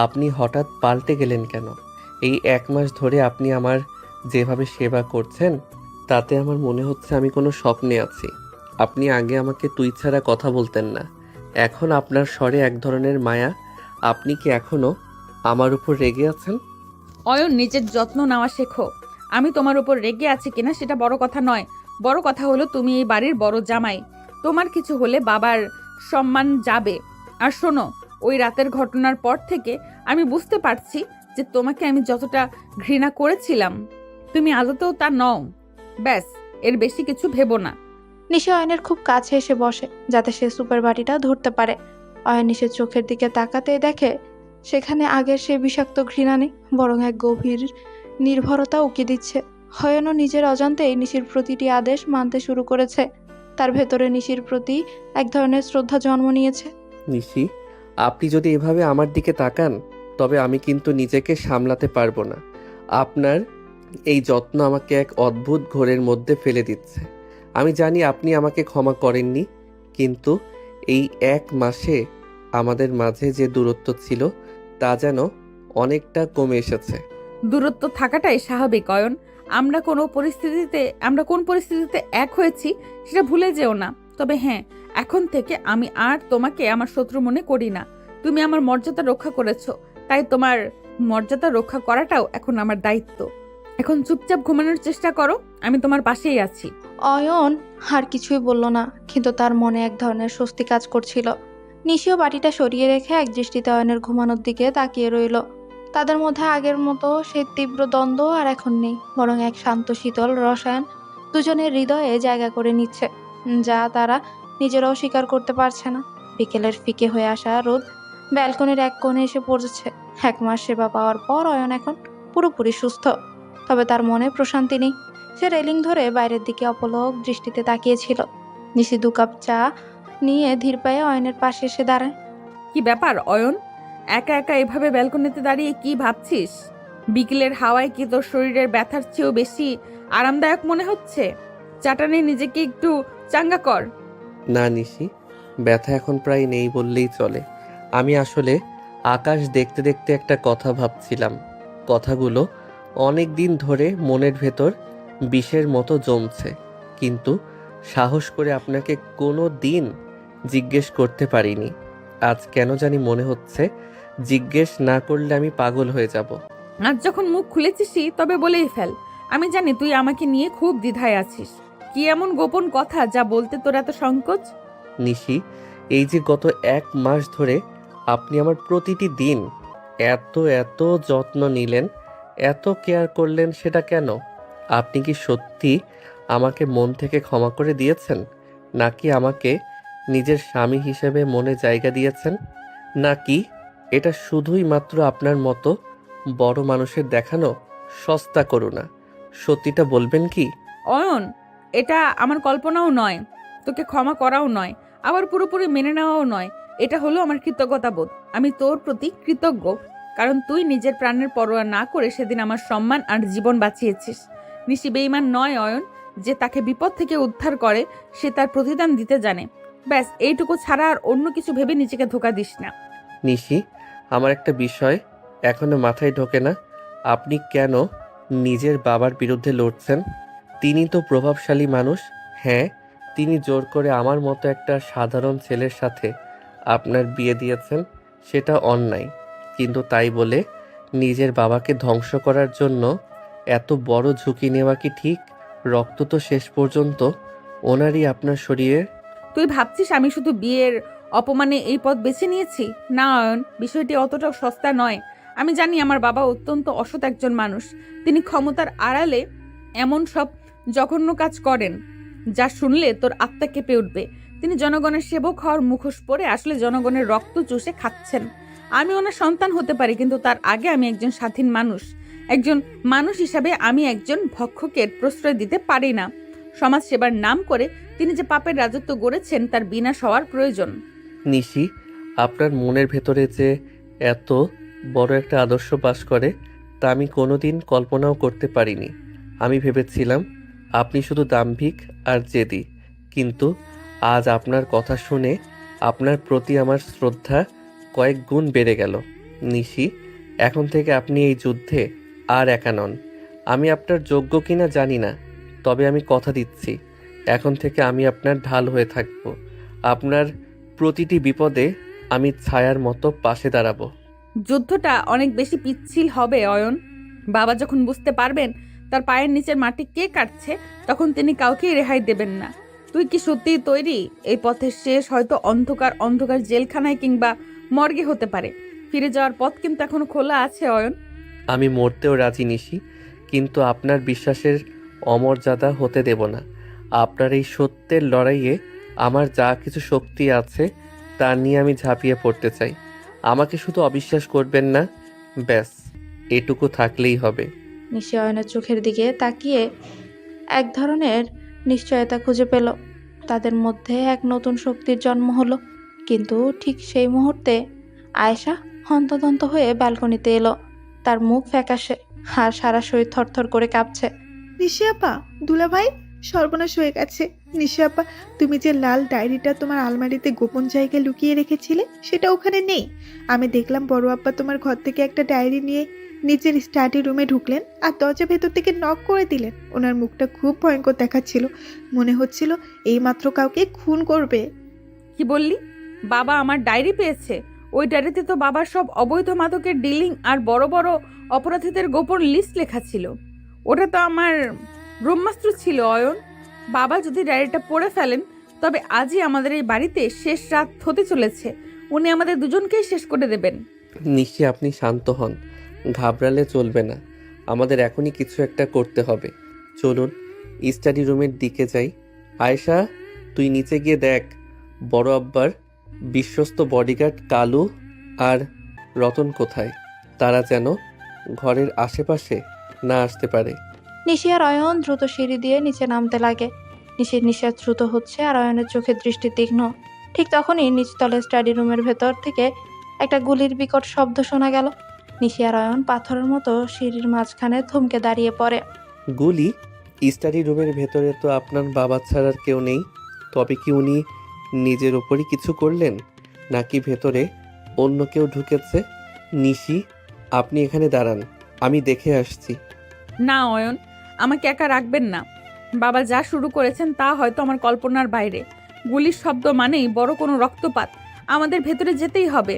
আপনি হঠাৎ পাল্টে গেলেন কেন? এই 1 মাস ধরে আপনি আমার যেভাবে সেবা করছেন তাতে আমার মনে হচ্ছে আমি কোনো স্বপ্নে আছি। আপনি আগে আমাকে তুই ছাড়া কথা বলতেন না, এখন আপনার স্বরে এক ধরনের মায়া। আপনি কি এখনো আমার উপর রেগে আছেন? অয়ন, নিজের যত্ন নেওয়া শেখো। আমি তোমার উপর রেগে আছি কিনা সেটা বড় কথা নয়, বড় কথা হলো তুমি এই বাড়ির বড় জামাই। তোমার কিছু হলে বাবার সম্মান যাবে। আর শোনো, ওই রাতের ঘটনার পর থেকে আমি বুঝতে পারছি যে তোমাকে আমি যতটা ঘৃণা করেছিলাম তুমি আদতেও তা নও। ব্যাস, এর বেশি কিছু ভেবো না। নিশি অয়নের খুব কাছে এসে বসে যাতে সে সুপের বাটিটা ধরতে পারে। অয়ন নিশের চোখের দিকে তাকাতেই দেখে সেখানে আগের সে বিষাক্ত ঘৃণা নেই, বরং এক গভীর নির্ভরতা উকি দিচ্ছে। অয়নও নিজের অজান্তেই নিশির প্রতিটি আদেশ মানতে শুরু করেছে। তার ভেতরে নিশির প্রতি এক ধরনের শ্রদ্ধা জন্ম নিয়েছে। নিশি, আপনি যদি এভাবে আমার দিকে তাকান তবে আমি কিন্তু নিজেকে সামলাতে পারবো না। আপনার এই যত্ন আমাকে এক অদ্ভুত ঘোরের মধ্যে ফেলে দিচ্ছে। আমি জানি আপনি আমাকে ক্ষমা করেননি, কিন্তু এই 1 মাসে আমাদের মাঝে যে দূরত্ব ছিল তা যেন অনেকটা কমে এসেছে। দূরত্ব থাকাটাই স্বাভাবিক অয়ন। আমরা কোন পরিস্থিতিতে এক হয়েছি সেটা ভুলে যেও না। তবে হ্যাঁ, এখন থেকে আমি আর তোমাকে আমার শত্রু মনে করি না। তুমি আমার মর্যাদা রক্ষা করেছো, তাই তোমার মর্যাদা রক্ষা করাটাও এখন আমার দায়িত্ব। এখন চুপচাপ ঘুমানোর চেষ্টা করো, আমি তোমার পাশেই আছি। অয়ন আর কিছুই বলল না, কিন্তু তার মনে এক ধরনের স্বস্তি কাজ করছিল। নিশিও বাটিটা সরিয়ে রেখে এক দৃষ্টিতে অয়নের ঘুমানোর দিকে তাকিয়ে রইল। তাদের মধ্যে আগের মতো সেই তীব্র দ্বন্দ্ব আর এখন নেই, বরং এক শান্ত শীতল রসায়ন দুজনের হৃদয়ে জায়গা করে নিচ্ছে, যা তারা নিজেরাও স্বীকার করতে পারছে না। বিকেলের ফিকে হয়ে আসা রোদ ব্যালকনির এক কোণে এসে পড়েছে। 1 মাস সেবা পাওয়ার পর অয়ন এখন পুরোপুরি সুস্থ, তবে তার মনে প্রশান্তি নেই। সে রেলিং ধরে বাইরের দিকে অপলক দৃষ্টিতে তাকিয়েছিল। নিশি 2 কাপ চা নিয়ে ধীর পায়ে অয়নের পাশে এসে দাঁড়ায়। কি ব্যাপার অয়ন, একা একা এভাবে ব্যালকনিতে দাঁড়িয়ে কি ভাবছিস? বিকেলের হাওয়ায় কি তোর শরীরের ব্যথার চেয়েও বেশি আরামদায়ক মনে হচ্ছে? চাটা নিয়ে নিজেকে একটু চাঙ্গা কর। না নিশি, ব্যথা এখন প্রায় নেই বললেই চলে। আমি আসলে আকাশ দেখতে দেখতে একটা কথা ভাবছিলাম। কথাগুলো অনেক দিন ধরে মনের ভেতর বিষের মতো জমছে, কিন্তু সাহস করে আপনাকে কোনো দিন জিজ্ঞেস করতে পারিনি। আজ কেন জানি মনে হচ্ছে জিজ্ঞেস না করলে আমি পাগল হয়ে যাব। আজ যখন মুখ খুলেছিসই তবে বলেই ফেল। আমি জানি তুই আমাকে নিয়ে খুব দ্বিধায় আছিস। কি এমন গোপন কথা যা বলতে তোর এত সংকোচ? নিশি, এই যে গত 1 মাস ধরে আপনি আমার প্রতিটি দিন এত এত যত্ন নিলেন, এত কেয়ার করলেন, সেটা কেন? আপনি কি সত্যি আমাকে মন থেকে ক্ষমা করে দিয়েছেন, নাকি আমাকে নিজের স্বামী হিসেবে মনে জায়গা দিয়েছেন, নাকি এটা শুধুই মাত্র আপনার মতো বড় মানুষের দেখানো সস্তা করুণা? সত্যিটা বলবেন কি? অয়ন, এটা আমার কল্পনাও নয়, তোকে ক্ষমা করাও নয়, আবার পুরোপুরি মেনে নেওয়াও নয়। এটা হলো আমার কৃতজ্ঞতা বোধ। আমি তোর প্রতি কৃতজ্ঞ, কারণ তুই নিজের প্রাণের পরোয়া না করে সেদিন আমার সম্মান আর জীবন বাঁচিয়েছিস। নিশি বেঈমান নয় অয়ন, যে তাকে বিপদ থেকে উদ্ধার করে সে তার প্রতিদান দিতে জানে। ব্যাস, এইটুকু ছাড়া আর অন্য কিছু ভেবে নিজেকে ধোঁকা দিস না। নিশি, আমার একটা বিষয় এখনো মাথায় ঢোকে না। আপনি কেন নিজের বাবার বিরুদ্ধে লড়ছেন? তিনি তো প্রভাবশালী মানুষ। হ্যাঁ, তিনি জোর করে আমার মতো একটা সাধারণ ছেলের সাথে আপনার বিয়ে দিয়েছেন, সেটা অন্যায়। কিন্তু তাই বলে নিজের বাবাকে ধ্বংস করার জন্য এত বড় ঝুঁকি নেওয়া কি ঠিক? রক্ত তো শেষ পর্যন্ত ওনারই আপনার শরীরে। তুই ভাবছিস আমি শুধু বিয়ের অপমানে এই পথ বেছে নিয়েছি? না অয়ন, বিষয়টি অতটাও সস্তা নয়। আমি জানি আমার বাবা অত্যন্ত অসৎ একজন মানুষ। তিনি ক্ষমতার আড়ালে এমন সব জঘন্য কাজ করেন যা শুনলে তোর আত্মা কেঁপে উঠবে। তিনি জনগণের সেবক হওয়ার মুখোশ পরে আসলে জনগণের রক্ত চুষে খাচ্ছেন। আমি ওনার সন্তান হতে পারি, কিন্তু তার আগে আমি একজন স্বাধীন মানুষ। একজন মানুষ হিসাবে আমি একজন ভক্ষকের প্রশ্রয় দিতে পারি না। সমাজ সেবার নাম করে তিনি যে পাপের রাজত্ব গড়েছেন তার বিনাশ হওয়ার প্রয়োজন। নিশি, আপনার মনের ভেতরে যে এত বড় একটা আদর্শ বাস করে তা আমি কোনোদিন কল্পনাও করতে পারিনি। আমি ভেবেছিলাম আপনি শুধু দাম্ভিক আর জেদি, কিন্তু আজ আপনার কথা শুনে আপনার প্রতি আমার শ্রদ্ধা কয়েক গুণ বেড়ে গেল। নিশি, এখন থেকে আপনি এই যুদ্ধে আর একা নন। আমি আপনার যোগ্য কিনা জানি না, তবে আমি কথা দিচ্ছি এখন থেকে আমি আপনার ঢাল হয়ে থাকব। আপনার প্রতিটি বিপদে আমি ছায়ার মতো পাশে দাঁড়াবো। যুদ্ধটা অনেক বেশি পিচ্ছিল হবে অয়ন। বাবা যখন বুঝতে পারবেন তার পায়ের নিচের মাটি কে কাটছে, তখন তিনি কাউকেই রেহাই দেবেন না। তুই কি সত্যিই তৈরি? এই পথের শেষ হয়তো অন্ধকার অন্ধকার জেলখানায় কিংবা মর্গে হতে পারে। ফিরে যাওয়ার পথ কিন্তু এখনো খোলা আছে অয়ন। আমি মরতেও রাজি নিশি, কিন্তু আপনার বিশ্বাসের অমর্যাদা হতে দেব না। আপনার এই সত্যের লড়াইয়ে আমার যা কিছু শক্তি আছে তা নিয়ে আমি ঝাঁপিয়ে পড়তে চাই। আমাকে শুধু অবিশ্বাস করবেন না, ব্যাস এটুকু থাকলেই হবে। নিশি অয়নের চোখের দিকে তাকিয়ে এক ধরনের নিশ্চয়তা খুঁজে পেল। তাদের মধ্যে এক নতুন শক্তির জন্ম হলো। কিন্তু ঠিক সেই মুহূর্তে আয়েশা হন্তদন্ত হয়ে ব্যালকনিতে এলো। তার মুখ ফ্যাকাশে আর সারা শরীর থরথর করে কাঁপছে। নিশি আপা, দুলাভাই, সর্বনাশ হয়ে গেছে। নিশি আপা, তুমি যে লাল ডায়েরিটা তোমার আলমারিতে গোপন জায়গায় লুকিয়ে রেখেছিলে সেটা ওখানে নেই। আমি দেখলাম বড় আব্বা তোমার ঘর থেকে একটা ডায়েরি নিয়ে নিচের স্টাডি রুমে ঢুকলেন আর দরজা ভেতর থেকে নক করে দিলেন। ওনার মুখটা খুব ভয়ঙ্কর দেখাচ্ছিল, মনে হচ্ছিল এইমাত্র কাউকে খুন করবে। কি বললি? বাবা আমার ডায়েরি পেয়েছে? ওই ডায়েরিতে তো বাবার সব অবৈধ মাদকের ডিলিং আর বড় বড় অপরাধীদের গোপন লিস্ট লেখা ছিল। ওটা তো আমার ব্রহ্মাস্ত্র ছিল অয়ন। বাবা যদি ডায়েরিটা পড়ে ফেলেন তবে আজই আমাদের এই বাড়িতে শেষ রাত হতে চলেছে। উনি আমাদের দুজনকেই শেষ করে দেবেন। নিশ্চয়ই আপনি শান্ত হন, ঘাবড়ালে চলবে না। আমাদের এখনই কিছু একটা করতে হবে। চলুন স্টাডি রুমের দিকে যাই। আয়েশা, তুই নিচে গিয়ে দেখ বড় আব্বার বিশ্বস্ত বডিগার্ড কালু আর রতন কোথায়। তারা যেন ঘরের আশেপাশে না আসতে পারে। নিশি আর অয়ন দ্রুত সিঁড়ি দিয়ে নিচে নামতে লাগে। নিশির নিঃশ্বাস দ্রুত হচ্ছে আর অয়নের চোখের দৃষ্টি তীক্ষ্ণ। ঠিক তখনই নিচতলে স্টাডি রুমের ভেতর থেকে একটা গুলির বিকট শব্দ শোনা গেল। নিশি আর অয়ন পাথরের মতো সিঁড়ির মাঝখানে থমকে দাঁড়িয়ে পড়ে। গুলি? স্টাডি রুমের ভেতরে তো আপনার বাবা ছাড়ার কেউ নেই। তবে কি উনি নিজের ওপরই কিছু করলেন, নাকি ভেতরে অন্য কেউ ঢুকেছে? নিশি, আপনি এখানে দাঁড়ান, আমি দেখে আসছি। না অয়ন, আমাকে একা রাখবেন না। বাবা যা শুরু করেছেন তা হয়তো আমার কল্পনার বাইরে। গুলির শব্দ মানেই বড় কোনো রক্তপাত। আমাদের ভেতরে যেতেই হবে।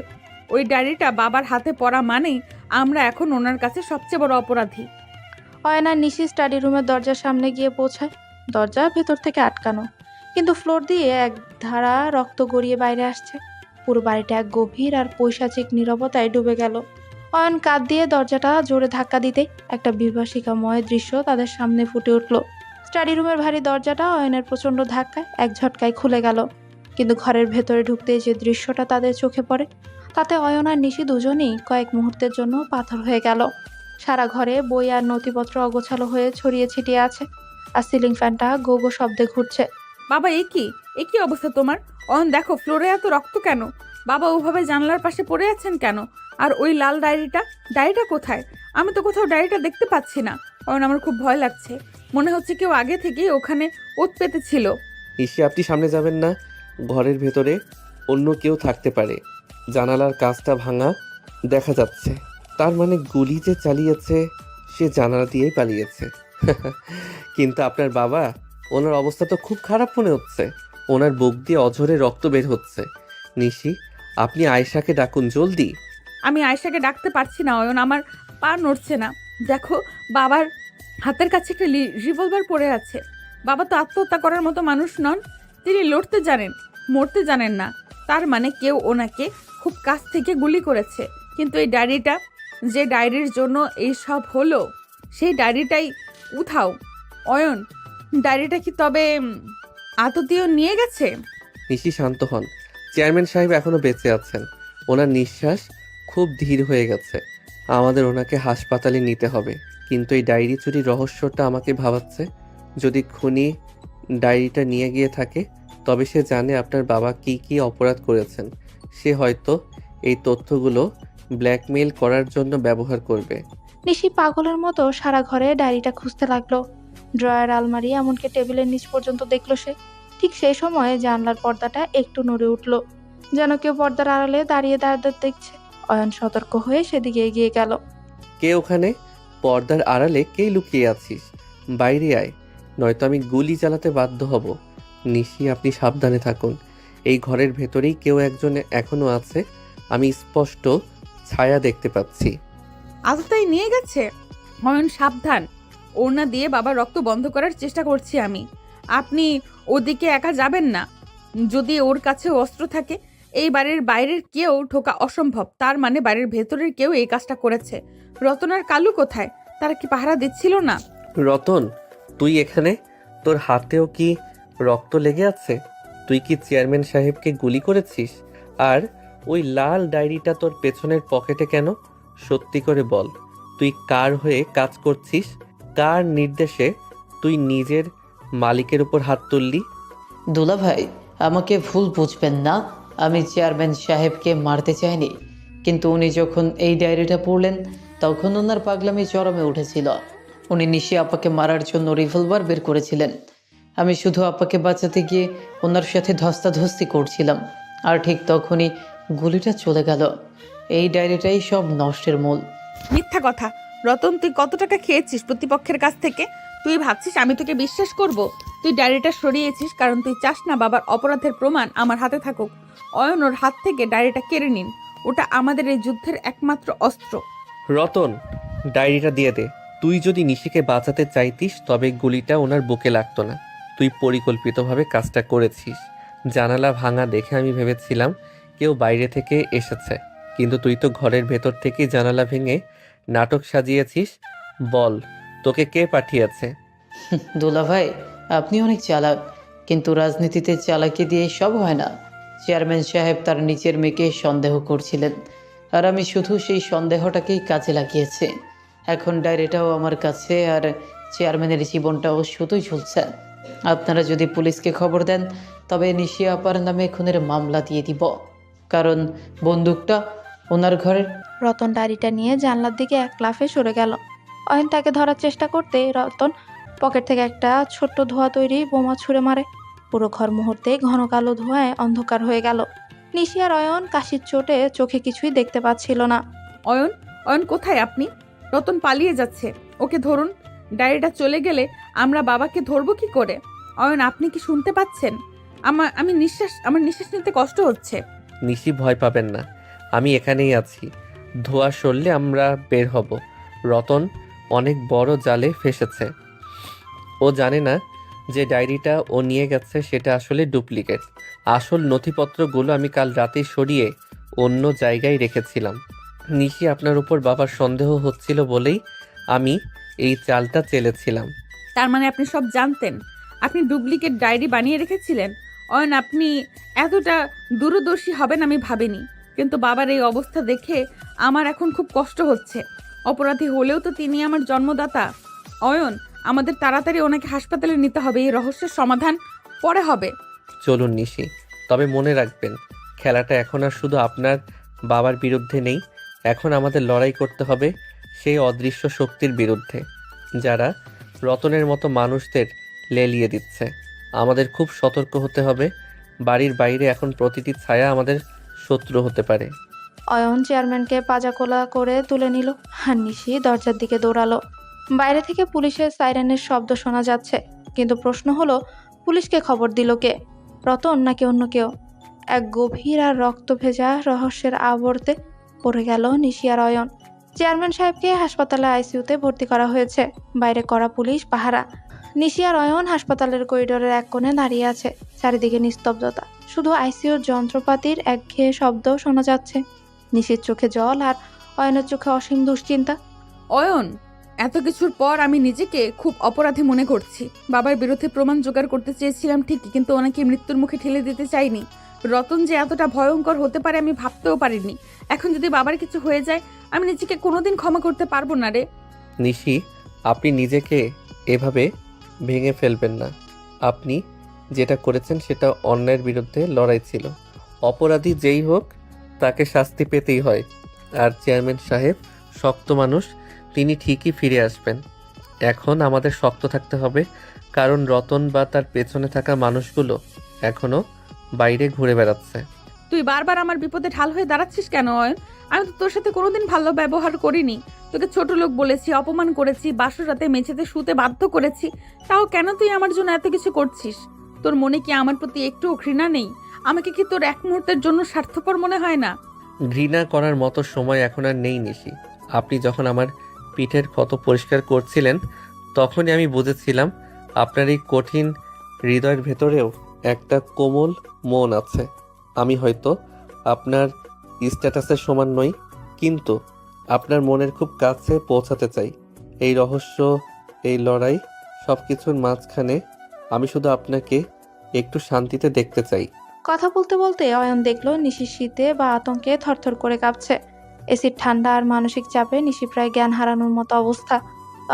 ওই ডায়েরিটা বাবার হাতে পড়া মানেই আমরা এখন ওনার কাছে সবচেয়ে বড় অপরাধী। অয়ন আর নিশি স্টাডি রুমের দরজার সামনে গিয়ে পৌঁছায়। দরজা ভেতর থেকে আটকানো, কিন্তু ফ্লোর দিয়ে এক ধারা রক্ত গড়িয়ে বাইরে আসছে। পুরো বাড়িটা এক গভীর আর পৈশাচিক নীরবতায় ডুবে গেল। অয়ন কাঁধ দিয়ে দরজাটা জোরে ধাক্কা দিতে একটা বিভীষিকাময় দৃশ্য তাদের সামনে ফুটে উঠল। স্টাডি রুমের ভারী দরজাটা অয়নের প্রচণ্ড ধাক্কায় এক ঝটকায় খুলে গেল। কিন্তু ঘরের ভেতরে ঢুকতেই যে দৃশ্যটা তাদের চোখে পড়ে তাতে অয়ন আর নিশি দুজনেই কয়েক মুহূর্তের জন্য পাথর হয়ে গেল। সারা ঘরে বই আর নথিপত্র অগোছালো হয়ে ছড়িয়ে ছিটিয়ে আছে, আর সিলিং ফ্যানটা গো গো শব্দে ঘুরছে। বাবা এ কি অবস্থা তোমার? অয়ন দেখো, ফ্লোরে এত রক্ত কেন? বাবা ওভাবে জানলার পাশে পড়ে আছেন কেন? আর ওই লাল ডায়েরিটা কোথায়? আমি তো কোথাও ডায়েরিটা দেখতে পাচ্ছি না। অয়ন, আমার খুব ভয় লাগছে। মনে হচ্ছে কেউ আগে থেকেই ওখানে ওত পেতেছিল। নিশি, আপনি সামনে যাবেন না। ঘরের ভেতরে অন্য কেউ থাকতে পারে। জানালার কাঁচটা ভাঙা দেখা যাচ্ছে। তার মানে গুলি যে চালিয়েছে সে জানালা দিয়েই পালিয়েছে। কিন্তু আপনার বাবা, ওনার অবস্থা তো খুব খারাপ মনে হচ্ছে। ওনার বুক দিয়ে অঝরে রক্ত বের হচ্ছে। নিশি, আপনি আয়েশাকে ডাকুন জলদি। আমি আয়েশাকে ডাকতে পারছি না অয়ন, আমার পা নড়ছে না। দেখো, বাবার হাতের কাছে একটা রিভলভার পড়ে আছে। বাবা তো আত্মহত্যা করার মতো মানুষ নন। তিনি লড়তে জানেন, মরতে জানেন না। তার মানে কেউ ওনাকে খুব কাছ থেকে গুলি করেছে। কিন্তু এই ডায়েরিটা, যে ডায়েরির জন্য এই সব হলো, সেই ডায়েরিটাই উঠাও অয়ন। ডায়েরিটা কি তবে আততীয় নিয়ে গেছে? নিশি, শান্ত হন। চেয়ারম্যান সাহেব এখনো বেঁচে আছেন। ওনার নিঃশ্বাস খুব ধীর হয়ে গেছে। আমাদের ওনাকে হাসপাতালে নিতে হবে। কিন্তু এই ডায়েরি চুরির রহস্যটা আমাকে ভাবাচ্ছে। যদি খুনি ডায়েরিটা নিয়ে গিয়ে থাকে তবে সে জানে আপনার বাবা কি কি অপরাধ করেছেন। সে হয়তো এই তথ্যগুলো ব্ল্যাকমেইল করার জন্য ব্যবহার করবে। নিশি পাগলের মতো সারা ঘরে ডায়েরিটা খুঁজতে লাগলো। ড্রয়ার, আলমারি, এমনকি টেবিলের নিচ পর্যন্ত দেখলো সে। ঠিক সেই সময় জানলার পর্দাটা একটু নড়ে উঠল, যেন কেউ পর্দার আড়ালে দাঁড়িয়ে দাঁড়িয়ে দেখছে। অয়ন সতর্ক হয়ে সেদিকে এগিয়ে গেল। কে ওখানে? পর্দার আড়ালে কে লুকিয়ে আছিস? বাইরে আয়, নয়তো আমি গুলি চালাতে বাধ্য হব। নিশি, আপনি সাবধানে থাকুন। এই ঘরের ভেতরেই কেউ একজন এখনো আছে। আমি স্পষ্ট ছায়া দেখতে পাচ্ছি। আততায়ী নিয়ে গেছে। অয়ন সাবধান, ওড়না দিয়ে বাবার রক্ত বন্ধ করার চেষ্টা করছি আমি। আপনি ওদিকে একা যাবেন না। যদি ওর কাছে অস্ত্র থাকে, এই বাড়ির বাইরের কেউ ঢোকা অসম্ভব। তার মানে বাড়ির ভেতরের কেউ এই কাজটা করেছে। রতন আর কালু কোথায়? তারা কি পাহারা দিচ্ছিল না? রতন, তুই এখানে? তোর হাতেও কি রক্ত লেগে আছে? তুই কি চেয়ারম্যান সাহেবকে গুলি করেছিস? আর ওই লাল ডায়েরিটা তোর পেছনের পকেটে কেন? সত্যি করে বল, তুই কার হয়ে কাজ করছিস? কার নির্দেশে তুই নিজের মালিকের উপর হাত তুললি? দুলাভাই, আমাকে ভুল বুঝবেন না। আমি চেয়ারম্যান সাহেবকে মারতে চাইনি, কিন্তু উনি যখন এই ডায়েরিটা পড়লেন তখন ওনার পাগলামি চরমে উঠেছিল। উনি নিশি আপাকে মারার জন্য রিভলভার বের করেছিলেন। আমি শুধু আপাকে বাঁচাতে গিয়ে ওনার সাথে ধস্তাধস্তি করছিলাম, আর ঠিক তখনই গুলিটা চলে গেল। এই ডায়েরিটাই সব নষ্টের মূল। মিথ্যা কথা। রতন, তুই কত টাকা খেয়েছিস প্রতিপক্ষের কাছ থেকে? তুই ভাবছিস আমি তোকে বিশ্বাস করব? তুই ডায়েরিটা সরিয়েছিস কারণ তুই চাস না বাবার অপরাধের প্রমাণ আমার হাতে থাকুক। অয়ন ওর হাত থেকে ডায়েরিটা কেড়ে নিন। ওটা আমাদের এই যুদ্ধের একমাত্র অস্ত্র। রতন, ডায়েরিটা দিয়ে দে। তুই যদি নিশিকে বাঁচাতে চাইতিস তবে গুলিটা ওনার বুকে লাগতো না। তুই পরিকল্পিতভাবে কাজটা করেছিস। জানালা ভাঙা দেখে আমি ভেবেছিলাম কেউ বাইরে থেকে এসেছে, কিন্তু তুই তো ঘরের ভেতর থেকে জানালা ভেঙে নাটক সাজিয়েছিস। বল, তোকে কে পাঠিয়েছে? দুলাভাই, আপনি অনেক চালাক, কিন্তু রাজনীতিতে চালাকি দিয়ে সব হয় না। চেয়ারম্যান সাহেব তার নিজের মেয়েকে সন্দেহ করছিলেন, আর আমি শুধু সেই সন্দেহটাকেই কাজে লাগিয়েছি। এখন ডায়েরিটাও আমার কাছে, আর চেয়ারম্যানের জীবনটাও শুধুই ঝুলছে। আপনারা যদি পুলিশকে খবর দেন তবে নিশি আপার নামে খুনের মামলা দিয়ে দিব, কারণ বন্দুকটা ওনার ঘরের। রতন ডায়েরিটা নিয়ে জানলার দিকে এক লাফে সরে গেল। অয়ন তাকে ধরার চেষ্টা করতে রতন পকেট থেকে একটা ছোট্ট ধোঁয়া তৈরি বোমা ছুঁড়ে মারে। পুরো ঘর মুহূর্তে ঘন কালো ধোঁয়ায় অন্ধকার হয়ে গেল। নিশি আর অয়ন কাশির চোটে চোখে কিছুই দেখতে পাচ্ছিল না। অয়ন, অয়ন কোথায় আপনি? রতন পালিয়ে যাচ্ছে, ওকে ধরুন। ডায়েরিটা চলে গেলে আমরা বাবাকে ধরবো কি করে? অয়ন, আপনি কি শুনতে পাচ্ছেন? আমার নিঃশ্বাস নিতে কষ্ট হচ্ছে। নিশি, ভয় পাবেন না, আমি এখানেই আছি। ধোঁয়া সরলে আমরা বের হব। রতন অনেক বড় জালে ফেসেছে। ও জানে না যে ডায়েরিটা ও নিয়ে গেছে সেটা আসলে ডুপ্লিকেট। আসল নথিপত্রগুলো আমি কাল রাতে সরিয়ে অন্য জায়গায় রেখেছিলাম। নিশি, আপনার উপর বাবার সন্দেহ হচ্ছিল বলেই আমি এই চালটা চেলেছিলাম। তার মানে আপনি সব জানতেন? আপনি ডুপ্লিকেট ডায়েরি বানিয়ে রেখেছিলেন? অয়ন, আপনি এতটা দূরদর্শী হবেন আমি ভাবিনি। কিন্তু বাবার এই অবস্থা দেখে আমার এখন খুব কষ্ট হচ্ছে। অপরাধী হলেও তো তিনি আমার জন্মদাতা। অয়ন, আমাদের তাড়াতাড়ি ওনাকে হাসপাতালে নিতে হবে। এই রহস্যের সমাধান পরে হবে। চলুন নিশি, তবে মনে রাখবেন খেলাটা এখন আর শুধু আপনার বাবার বিরুদ্ধে নেই। এখন আমাদের লড়াই করতে হবে সেই অদৃশ্য শক্তির বিরুদ্ধে, যারা রতনের মতো মানুষদের লেলিয়ে দিচ্ছে। আমাদের খুব সতর্ক হতে হবে। বাড়ির বাইরে এখন প্রতিটি ছায়া আমাদের শত্রু হতে পারে। অয়ন চেয়ারম্যানকে পাজাকোলা করে তুলে নিল, আর নিশি দরজার দিকে দৌড়ালো। বাইরে থেকে পুলিশের সাইরেনের শব্দ শোনা যাচ্ছে, কিন্তু প্রশ্ন হলো পুলিশকে খবর দিল কে? রতন নাকি অন্য কেউ? এক গভীর আর রক্ত ভেজা রহস্যের আবর্তে পড়ে গেল নিশি আর অয়ন। চেয়ারম্যান সাহেবকে হাসপাতালে আইসিইউতে ভর্তি করা হয়েছে। বাইরে কড়া পুলিশ পাহারা। নিশি আর অয়ন হাসপাতালের করিডোরের এক কোণে দাঁড়িয়ে আছে। চারিদিকে নিস্তব্ধতা, শুধু আইসিইউর যন্ত্রপাতির একঘেয়ে শব্দ শোনা যাচ্ছে। নিশির চোখে জল আর অয়নের চোখে অসীম দুশ্চিন্তা। অয়ন, এত কিছুর পর আমি নিজেকে খুব অপরাধী মনে করছি। বাবার বিরুদ্ধে প্রমাণ জোগাড় করতে চেয়েছিলাম ঠিকই, কিন্তু ওনাকে মৃত্যুর মুখে ঠেলে দিতে চাইনি। রতন যে এতটা ভয়ঙ্কর হতে পারে আমি ভাবতেও পারিনি। এখন যদি বাবার কিছু হয়ে যায় আমি নিজেকে কোনোদিন ক্ষমা করতে পারবো না রে। নিশি, আপনি নিজেকে এভাবে ভেঙে ফেলবেন না। আপনি যেটা করেছেন সেটা অন্যায়ের বিরুদ্ধে লড়াই ছিল। অপরাধী যেই হোক তাকে শাস্তি পেতেই হয়। আর চেয়ারম্যান সাহেব শক্ত মানুষ, তিনি ঠিকই ফিরে আসবেন। এখন আমাদের শক্ত থাকতে হবে, কারণ রতন বা তার পেছনে থাকা মানুষগুলো এখনো বাইরে ঘুরে বেড়াচ্ছে। তুই বারবার আমার বিপদে ঢাল হয়ে দাঁড়াচ্ছিস কেন অয়ন? আমি তো তোর সাথে কোনোদিন ভালো ব্যবহার করিনি। তোকে ছোট লোক বলেছি, অপমান করেছি, বাসর রাতে মেঝেতে শুতে বাধ্য করেছি, তাও কেন তুই আমার জন্য এত কিছু করছিস? তোর মনে কি আমার প্রতি একটুও ঘৃণা নেই? আমাকে কি তোর এক মুহূর্তের জন্য স্বার্থপর মনে হয় না? ঘৃণা করার মতো সময় এখন আর নেই নিশি। আপনি যখন আমার পিঠের ক্ষত পরিষ্কার করছিলেন তখনই আমি বুঝেছিলাম আপনার এই কঠিন হৃদয়ের ভেতরেও একটা কোমল মন আছে। আমি হয়তো আপনার স্ট্যাটাসের সমান নই, কিন্তু আপনার মনের খুব কাছে পৌঁছাতে চাই। এই রহস্য, এই লড়াই, সব কিছুর মাঝখানে আমি শুধু আপনাকে একটু শান্তিতে দেখতে চাই। কথা বলতে বলতে অয়ন দেখলো নিশির শীতে বা আতঙ্কে থরথর করে কাঁপছে। এসির ঠান্ডা আর মানসিক চাপে নিশি প্রায় জ্ঞান হারানোর মতো অবস্থা।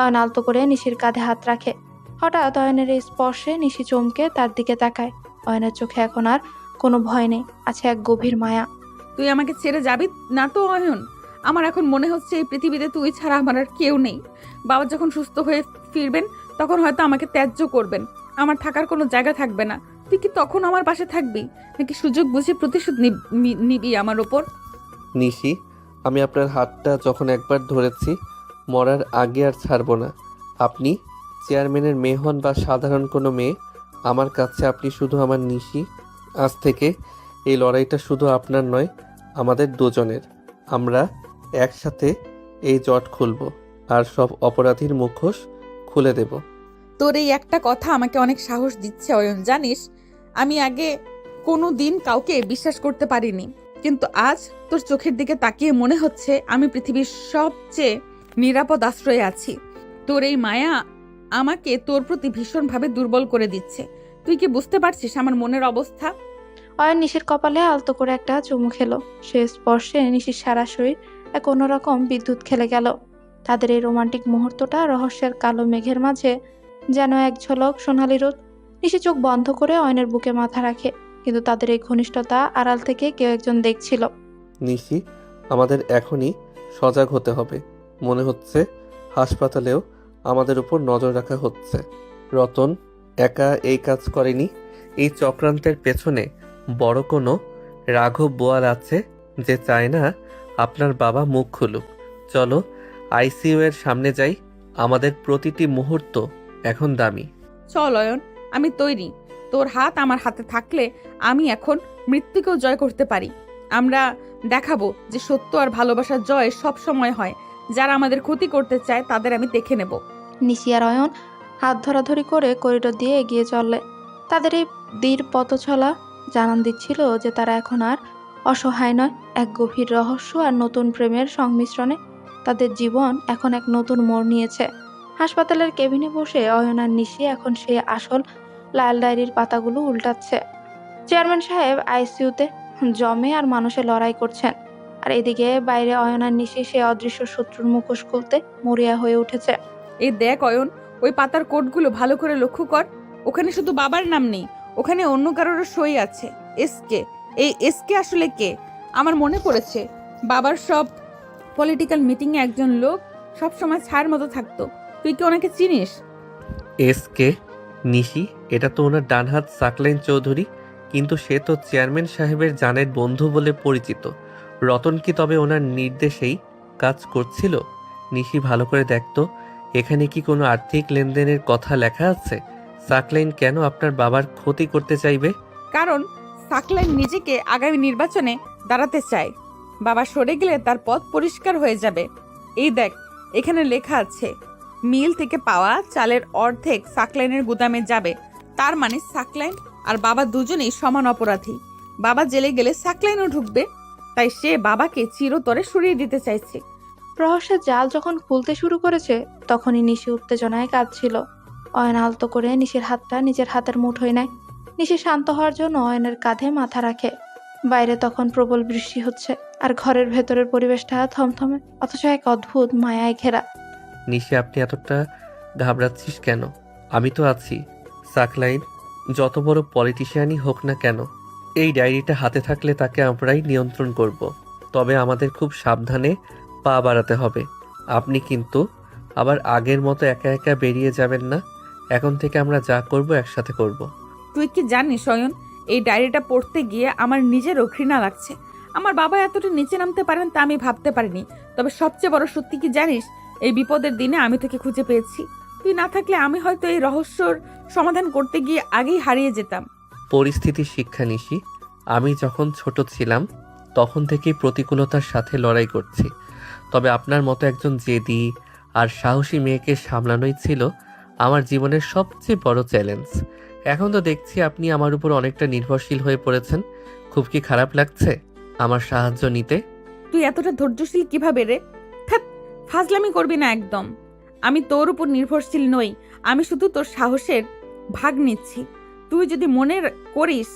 অয়ন আলতো করে নিশির কাঁধে হাত রাখে। হঠাৎ অয়নের এই স্পর্শে নিশি চমকে তার দিকে তাকায়। অয়নের চোখে এখন আর কোনো ভয় নেই, আছে এক গভীর মায়া। তুই আমাকে ছেড়ে যাবি না তো অয়ন? আমার এখন মনে হচ্ছে এই পৃথিবীতে তুই ছাড়া আমার আর কেউ নেই। বাবা যখন সুস্থ হয়ে ফিরবেন তখন হয়তো আমাকে ত্যায্য করবেন, আমার থাকার কোনো জায়গা থাকবে না। তুই কি তখন আমার পাশে থাকবি, নাকি সুযোগ বুঝে প্রতিশোধ নিবি আমার ওপর? নিশি, আমি আপনার হাতটা যখন একবার ধরেছি, মরার আগে আর ছাড়বো না। আপনি চেয়ারম্যানের মেয়ে হন বা সাধারণ কোনো মেয়ে, আমার কাছে আপনি শুধু আমার নিশি। আজ থেকে এই লড়াইটা শুধু আপনার নয়, আমাদের দুজনের। আমরা একসাথে এই জট খুলব আর সব অপরাধীর মুখোশ খুলে দেব। তোর এই একটা কথা আমাকে অনেক সাহস দিচ্ছে অয়ন। জানিস, আমি আগে কোনো দিন কাউকে বিশ্বাস করতে পারিনি, কিন্তু আজ তোর চোখের দিকে তাকিয়ে মনে হচ্ছে আমি পৃথিবীর সবচেয়ে নিরাপদ আশ্রয়ে আছি। তোর এই মায়া আমাকে তোর প্রতি ভীষণভাবে দুর্বল করে দিচ্ছে। তুই কি বুঝতে পারছিস আমার মনের অবস্থা? অয়ন নিশির কপালে আলতো করে একটা চুমু খেলো। সে স্পর্শে নিশির সারা শরীর এক অন্যরকম বিদ্যুৎ খেলে গেল। তাদের এই রোমান্টিক মুহূর্তটা রহস্যের কালো মেঘের মাঝে যেন এক ঝলক সোনালি রোদ। নিশি চোখ বন্ধ করে অয়নের বুকে মাথা রাখে, কিন্তু তাদের এই ঘনিষ্ঠতা আড়াল থেকে কেউ একজন দেখছিল। নিশি, আমাদের এখনই সজাগ হতে হবে। মনে হচ্ছে হাসপাতালেও আমাদের উপর নজর রাখা হচ্ছে। রতন একা এই কাজ করেনি। এই চক্রান্তের পেছনে বড় কোনো রাঘব বোয়াল আছে যে চায় না আপনার বাবা মুখ খুলুক। চলো আইসিইউ এর সামনে যাই। আমাদের প্রতিটি মুহূর্ত এখন দামি। চল অয়ন, আমি তৈরি। তোর হাত আমার হাতে থাকলে আমি এখন মৃত্যুকেও জয় করতে পারি। আমরা দেখাবো যে সত্য আর ভালোবাসার জয় সব সময় হয়। যারা আমাদের ক্ষতি করতে চায় তাদের আমি দেখে নেব। নিশি আর অয়ন হাত ধরাধরি করে করিডোর দিয়ে এগিয়ে চললে। তাদের এই দৃঢ় পথচলা জানান দিচ্ছিল যে তারা এখন আর অসহায় নয়। এক গভীর রহস্য আর নতুন প্রেমের সংমিশ্রণে তাদের জীবন এখন এক নতুন মোড় নিয়েছে। হাসপাতালের কেবিনে বসে অয়ন আর নিশি এখন সেই আসল লাল ডায়েরির পাতাগুলো উল্টাচ্ছে। চেয়ারম্যান সাহেব আইসিইউতে জমে আর মানুষের লড়াই করছেন, আর এদিকে বাইরে অয়ন আর নিশি সেই অদৃশ্য শত্রুর মুখোশ খুলতে মরিয়া হয়ে উঠেছে। এই দেখ অয়ন, ওই পাতার কোডগুলো ভালো করে লক্ষ্য কর। ওখানে শুধু বাবার নাম নেই, ওখানে অন্য কারোর সই আছে। এসকে, এই এসকে আসলে কে? আমার মনে পড়েছে বাবার সব পলিটিক্যাল মিটিংয়ে একজন লোক সব সময় ছায়ার মতো থাকতো। তুই কি ওনাকে চিনিস? এসকে? নিশি, এটা তো ওনার ডানহাত সাকলাইন চৌধুরী, কিন্তু সে তো চেয়ারম্যান সাহেবের জানের বন্ধু বলে পরিচিত। রতন কি তবে ওনার নির্দেশেই কাজ করছিল? নিশি, ভালো করে দেখতো, এখানে কি কোনো আর্থিক লেনদেনের কথা লেখা আছে? সাকলাইন কেন আপনার বাবার ক্ষতি করতে চাইবে? কারণ সাকলাইন নিজেকে আগামী নির্বাচনে দাঁড়াতে চায়। বাবা সরে গেলে তার পথ পরিষ্কার হয়ে যাবে। এই দেখ, এখানে লেখা আছে মিল থেকে পাওয়া চালের অর্ধেক সাকলাইনের গুদামে যাবে। তার মানে সাকলাইন আর বাবা দুজনেই সমান অপরাধী। বাবা জেলে গেলে সাকলাইনও ঢুকবে, তাই সে বাবাকে চিরতরে সরিয়ে দিতে চাইছে। রহস্যের জাল যখন খুলতে শুরু করেছে তখনই নিশি উত্তেজনায় কাঁপছিল। অয়ন আলতো করে নিশির হাতটা নিজের হাতের মুঠোয় নেয়। নিশি শান্ত হওয়ার জন্য অয়নের কাঁধে মাথা রাখে। বাইরে তখন প্রবল বৃষ্টি হচ্ছে, আর ঘরের ভেতরের পরিবেশটা থমথমে অথচ এক অদ্ভুত মায়ায় ঘেরা। নিশি, আপনি এতটা ঘাবড়াচ্ছিস কেন? আমি তো আছি। সাকলাইন যত বড় পলিটিশিয়ানই হোক না কেন, এই ডায়েরিটা হাতে থাকলে তাকে আমরাই নিয়ন্ত্রণ করব। তবে আমাদের খুব সাবধানে পা বাড়াতে হবে। আপনি কিন্তু আবার আগের মতো একা একা বেরিয়ে যাবেন না। এখন থেকে আমরা যা করব একসাথে করব। তুই কি জানিস অয়ন, এই ডায়েরিটা পড়তে গিয়ে আমার নিজেরও ঘৃণা লাগছে। আমার বাবা এতটা নিচে নামতে পারেন তা আমি ভাবতে পারিনি। তবে সবচেয়ে বড় সত্যি কি জানিস, এই বিপদের দিনে আমি তোকে খুঁজে পেয়েছি। তুই না থাকলে আমি হয়তো এই রহস্যর সমাধান করতে গিয়ে আগেই হারিয়ে যেতাম। পরিস্থিতির শিক্ষা নিশি। আমি যখন ছোট ছিলাম তখন থেকেই প্রতিকূলতার সাথে লড়াই করছি। তবে আপনার মতো একজন জেদি আর সাহসী মেয়েকে সামলানোই ছিল আমার জীবনের সবচেয়ে বড় চ্যালেঞ্জ। এখন তো দেখছি আপনি আমার উপর অনেকটা নির্ভরশীল হয়ে পড়েছেন। খুব কি খারাপ লাগছে আমার সাহায্য নিতে? তুই এতটা ধৈর্যশীল কিভাবে রে? ধ্যাৎ, ফাজলামি করবি না একদম। আমি তোর উপর নির্ভরশীল নই, আমি শুধু তোর সাহসের ভাগ নিচ্ছি। তুই যদি মনে করিস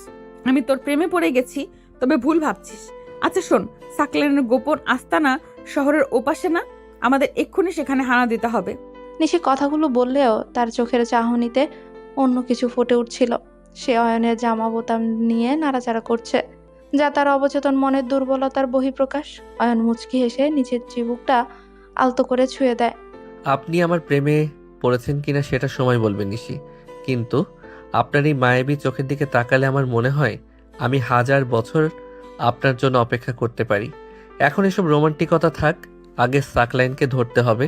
আমি তোর প্রেমে পড়ে গেছি তবে ভুল ভাবছিস। আচ্ছা শোন, সাকলাইনের গোপন আস্তানা শহরের ওপাশে না? আমাদের এক্ষুনি সেখানে হানা দিতে হবে। নিশি কথাগুলো বললেও তার চোখের চাহনিতে অন্য কিছু ফুটে উঠছিল। সে অয়নের জামা বোতাম নিয়ে নাড়াচাড়া করছে, যা তার অবচেতন মনের দুর্বলতার বহিঃপ্রকাশ। অয়ন মুচকি হেসে নিচের চিবুকটা আলতো করে ছুঁয়ে দেয়। আপনি আমার প্রেমে পড়েছেন কিনা সেটা সময় বলবে নিশি, কিন্তু আপনার এই মায়াবী চোখের দিকে তাকালে আমার মনে হয় আমি 1000 বছর আপনার জন্য অপেক্ষা করতে পারি। এখন এসব রোমান্টিকতা থাক, আগে সাকলাইনকে ধরতে হবে।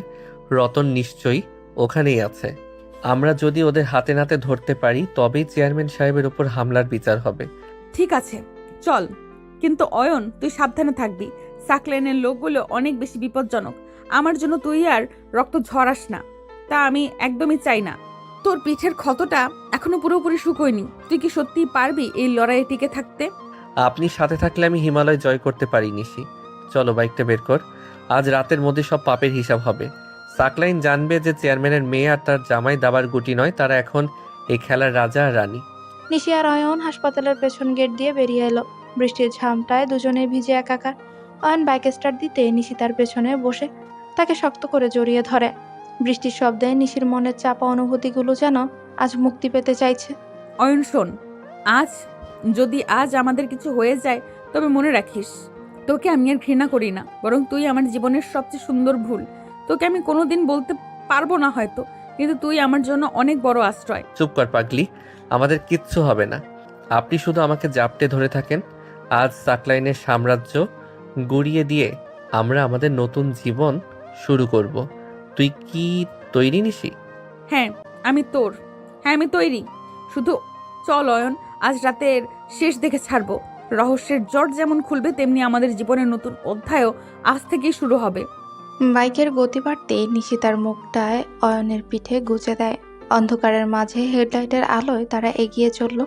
রতন নিশ্চয়ই ওখানেই আছে। আমরা যদি ওদের হাতে নাতে ধরতে পারি তবেই চেয়ারম্যান সাহেবের উপর হামলার বিচার হবে। ঠিক আছে, চল। কিন্তু অয়ন, তুই সাবধানে থাকবি। সাকলাইনের লোকগুলো অনেক বেশি বিপজ্জনক। আমার জন্য তুই আর রক্ত ঝরাস না, তা আমি একদমই চাই না। তোর পিঠের ক্ষতটা এখনো পুরোপুরি শুকোয়নি। তুই কি সত্যিই পারবি এই লড়াইয়ে টিকে থাকতে? আপনি সাথে থাকলে আমি হিমালয় জয় করতে পারি নিশি। চলো বাইকটা বের কর, আজ রাতের মধ্যে সব পাপের হিসাব হবে। সাকলাইন জানবে যে চেয়ারম্যানের মেয়ে আর তার জামাই দাবার গুটি নয়, তারা এখন এই খেলার রাজা আর রানী। নিশি আর অয়ন হাসপাতালের পেছন গেট দিয়ে বেরিয়ে এলো। বৃষ্টির ঝামটায় দুজনে ভিজে একাকার। অয়ন বাইক স্টার্ট দিতে নিশি তার পেছনে বসে তাকে শক্ত করে জড়িয়ে ধরে। বৃষ্টির শব্দে নিশির মনের চাপা অনুভূতিগুলো যেন আজ মুক্তি পেতে চাইছে। অয়ন শোন, আজ আমাদের কিছু হয়ে যায় তবে মনে রাখিস, তোকে আমি আর ঘৃণা করি না, বরং তুই আমার জীবনের সবচেয়ে সুন্দর ভুল। তোকে আমি কোনোদিন বলতে পারবো না হয়তো, কিন্তু তুই আমার জন্য অনেক বড় আশ্রয়। চুপ কর পাগলি, আমাদের কিচ্ছু হবে না। আপনি শুধু আমাকে জাপটে ধরে থাকেন। আজ সাকলাইনের সাম্রাজ্য গুড়িয়ে দিয়ে আমরা আমাদের নতুন জীবন শুরু করব। তুই কি তৈরি নিশি? হ্যাঁ আমি তৈরি। শুধু চল অয়ন, আজ রাতের শেষ দেখে ছাড়বো। রহস্যের জট যেমন খুলবে তেমনি আমাদের জীবনের নতুন অধ্যায়ও আজ থেকেই শুরু হবে। বাইকের গতি বাড়তে নিশি তার মুখটায় অয়নের পিঠে গুজে দেয়। অন্ধকারের মাঝে হেডলাইটের আলোয় তারা এগিয়ে চলল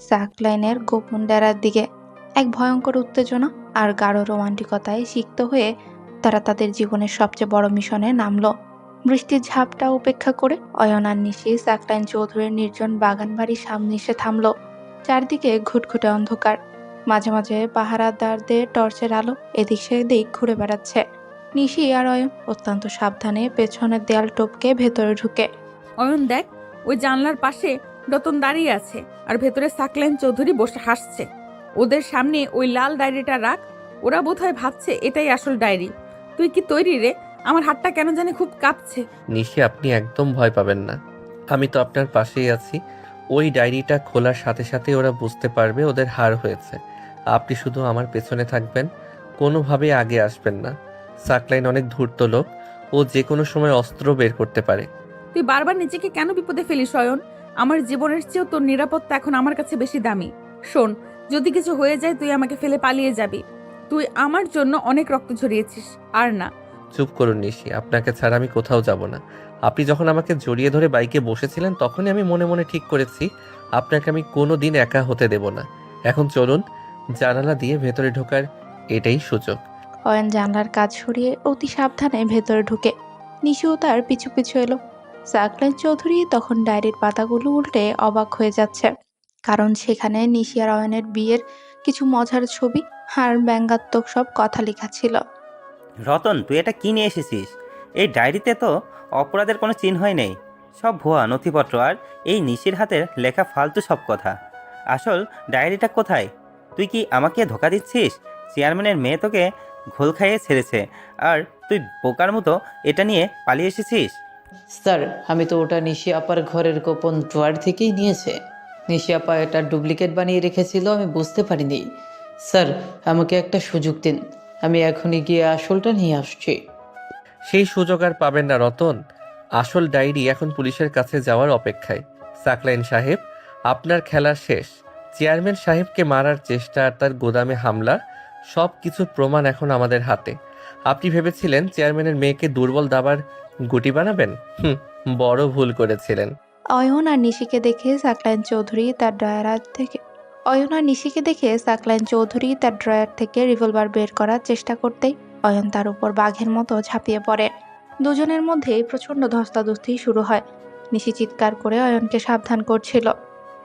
সাকলাইনের গোপন ডেরার দিকে। এক ভয়ঙ্কর উত্তেজনা আর গাঢ় রোমান্টিকতায় সিক্ত হয়ে তারা তাদের জীবনের সবচেয়ে বড় মিশনে নামলো। বৃষ্টির ঝাপটা উপেক্ষা করে অয়ন আর নিশি সাকলাইন চৌধুরীর নির্জন বাগান বাড়ির সামনে এসে থামলো। চারদিকে ঘুটঘুটে অন্ধকার, মাঝে মাঝে পাহারাদারদের টর্চের আলো এদিক সেদিক ঘুরে বেড়াচ্ছে। নিশি আর অয়ন অত্যন্ত সাবধানে পেছনের দেয়াল টপকে ভেতরে ঢুকে। অয়ন দেখ, ওই জানলার পাশে রতন দাঁড়িয়ে আছে আর ভেতরে সাকলাইন চৌধুরী বসে হাসছে। ওদের সামনে ওই লাল ডায়েরিটা রাখ। ওরা বোধহয় ভাবছে এটাই আসল ডায়েরি। তুই কি তৈরি রে? আমার হাতটা কেন জানি খুব কাঁপছে। নিশি আপনি একদম ভয় পাবেন না, আমি তো আপনার পাশেই আছি। ওই ডায়েরিটা খোলার সাথে সাথে ওরা বুঝতে পারবে ওদের হার হয়েছে। আপনি শুধু আমার পেছনে থাকবেন, কোনোভাবেই আগে আসবেন না। সাকলাইন অনেক ধূর্ত লোক, ও যে কোনো সময় অস্ত্র বের করতে পারে। তুই বারবার নিজেকে কেন বিপদে ফেলিস অয়ন? আমার জীবনের চেয়েও তোর নিরাপত্তা এখন আমার কাছে বেশি দামি। শোন, যদি কিছু হয়ে যায় তুই আমাকে ফেলে পালিয়ে যাবি। তুই আমার জন্য অনেক রক্ত ঝরিয়েছিস, আর না। চুপ করুন নিশি, আপনাকে ছাড়া আমি কোথাও যাব না। আপনি যখন আমাকে জড়িয়ে ধরে বাইকে বসেছিলেন তখনই আমি মনে মনে ঠিক করেছি আপনাকে আমি কোনো দিন একা হতে দেব না। এখন চলুন, জানালা দিয়ে ভেতরে ঢোকার এটাই সুযোগ। অয়ন জানলার কাজ সরিয়ে অতি সাবধানে ভেতরে ঢুকে। নিশিও তার পিছু পিছু এলো। সাকলাইন চৌধুরী তখন ডায়েরির পাতাগুলো উল্টে অবাক হয়ে যাচ্ছে, কারণ সেখানে নিশি আর অয়নের বিয়ের কিছু মজার ছবি আর ব্যঙ্গাত্মক সব কথা লেখা ছিল। রতন, তুই এটা কি নিয়ে এসেছিস? এই ডায়েরিতে তো অপরাধের কোনো চিহ্নই নেই, সব ভুয়া নথিপত্র আর এই নিশির হাতের লেখা ফালতু সব কথা। আসল ডায়েরিটা কোথায়? তুই কি আমাকে ধোকা দিচ্ছিস? চেয়ারম্যানের মেয়ে তোকে ঘোল খাইয়ে ছেড়েছে আর তুই বোকার মতো এটা নিয়ে পালিয়ে এসেছিস। স্যার, আমি তো ওটা নিশি আপার ঘরের গোপন ড্রয়ার থেকেই নিয়েছে। নিশি আপা এটা ডুপ্লিকেট বানিয়ে রেখেছিল, আমি বুঝতে পারিনি। স্যার, আমাকে একটা সুযোগ দিন, আমি এখনই গিয়ে আসলটা নিয়ে আসছি। সেই সুযোগ আর পাবেন না রতন। আসল ডায়েরি এখন পুলিশের কাছে যাওয়ার অপেক্ষায়। সাকলাইন সাহেব, আপনার খেলা শেষ। চেয়ারম্যান সাহেবকে মারার চেষ্টা আর তার গোদামে হামলা, সব কিছুর প্রমাণ এখন আমাদের হাতে। আপনি ভেবেছিলেন চেয়ারম্যানের মেয়েকে দুর্বল দাবার গুটি বানাবেন? বড় ভুল করেছিলেন। অয়ন আর নিশিকে দেখে সাকলাইন চৌধুরী তার ড্রয়ার থেকে রিভলভার বের করার চেষ্টা করতেই অয়ন তার উপর বাঘের মতো ঝাঁপিয়ে পড়ে। দুজনের মধ্যেই প্রচণ্ড ধস্তাধস্তি শুরু হয়। নিশি চিৎকার করে অয়নকে সাবধান করছিল।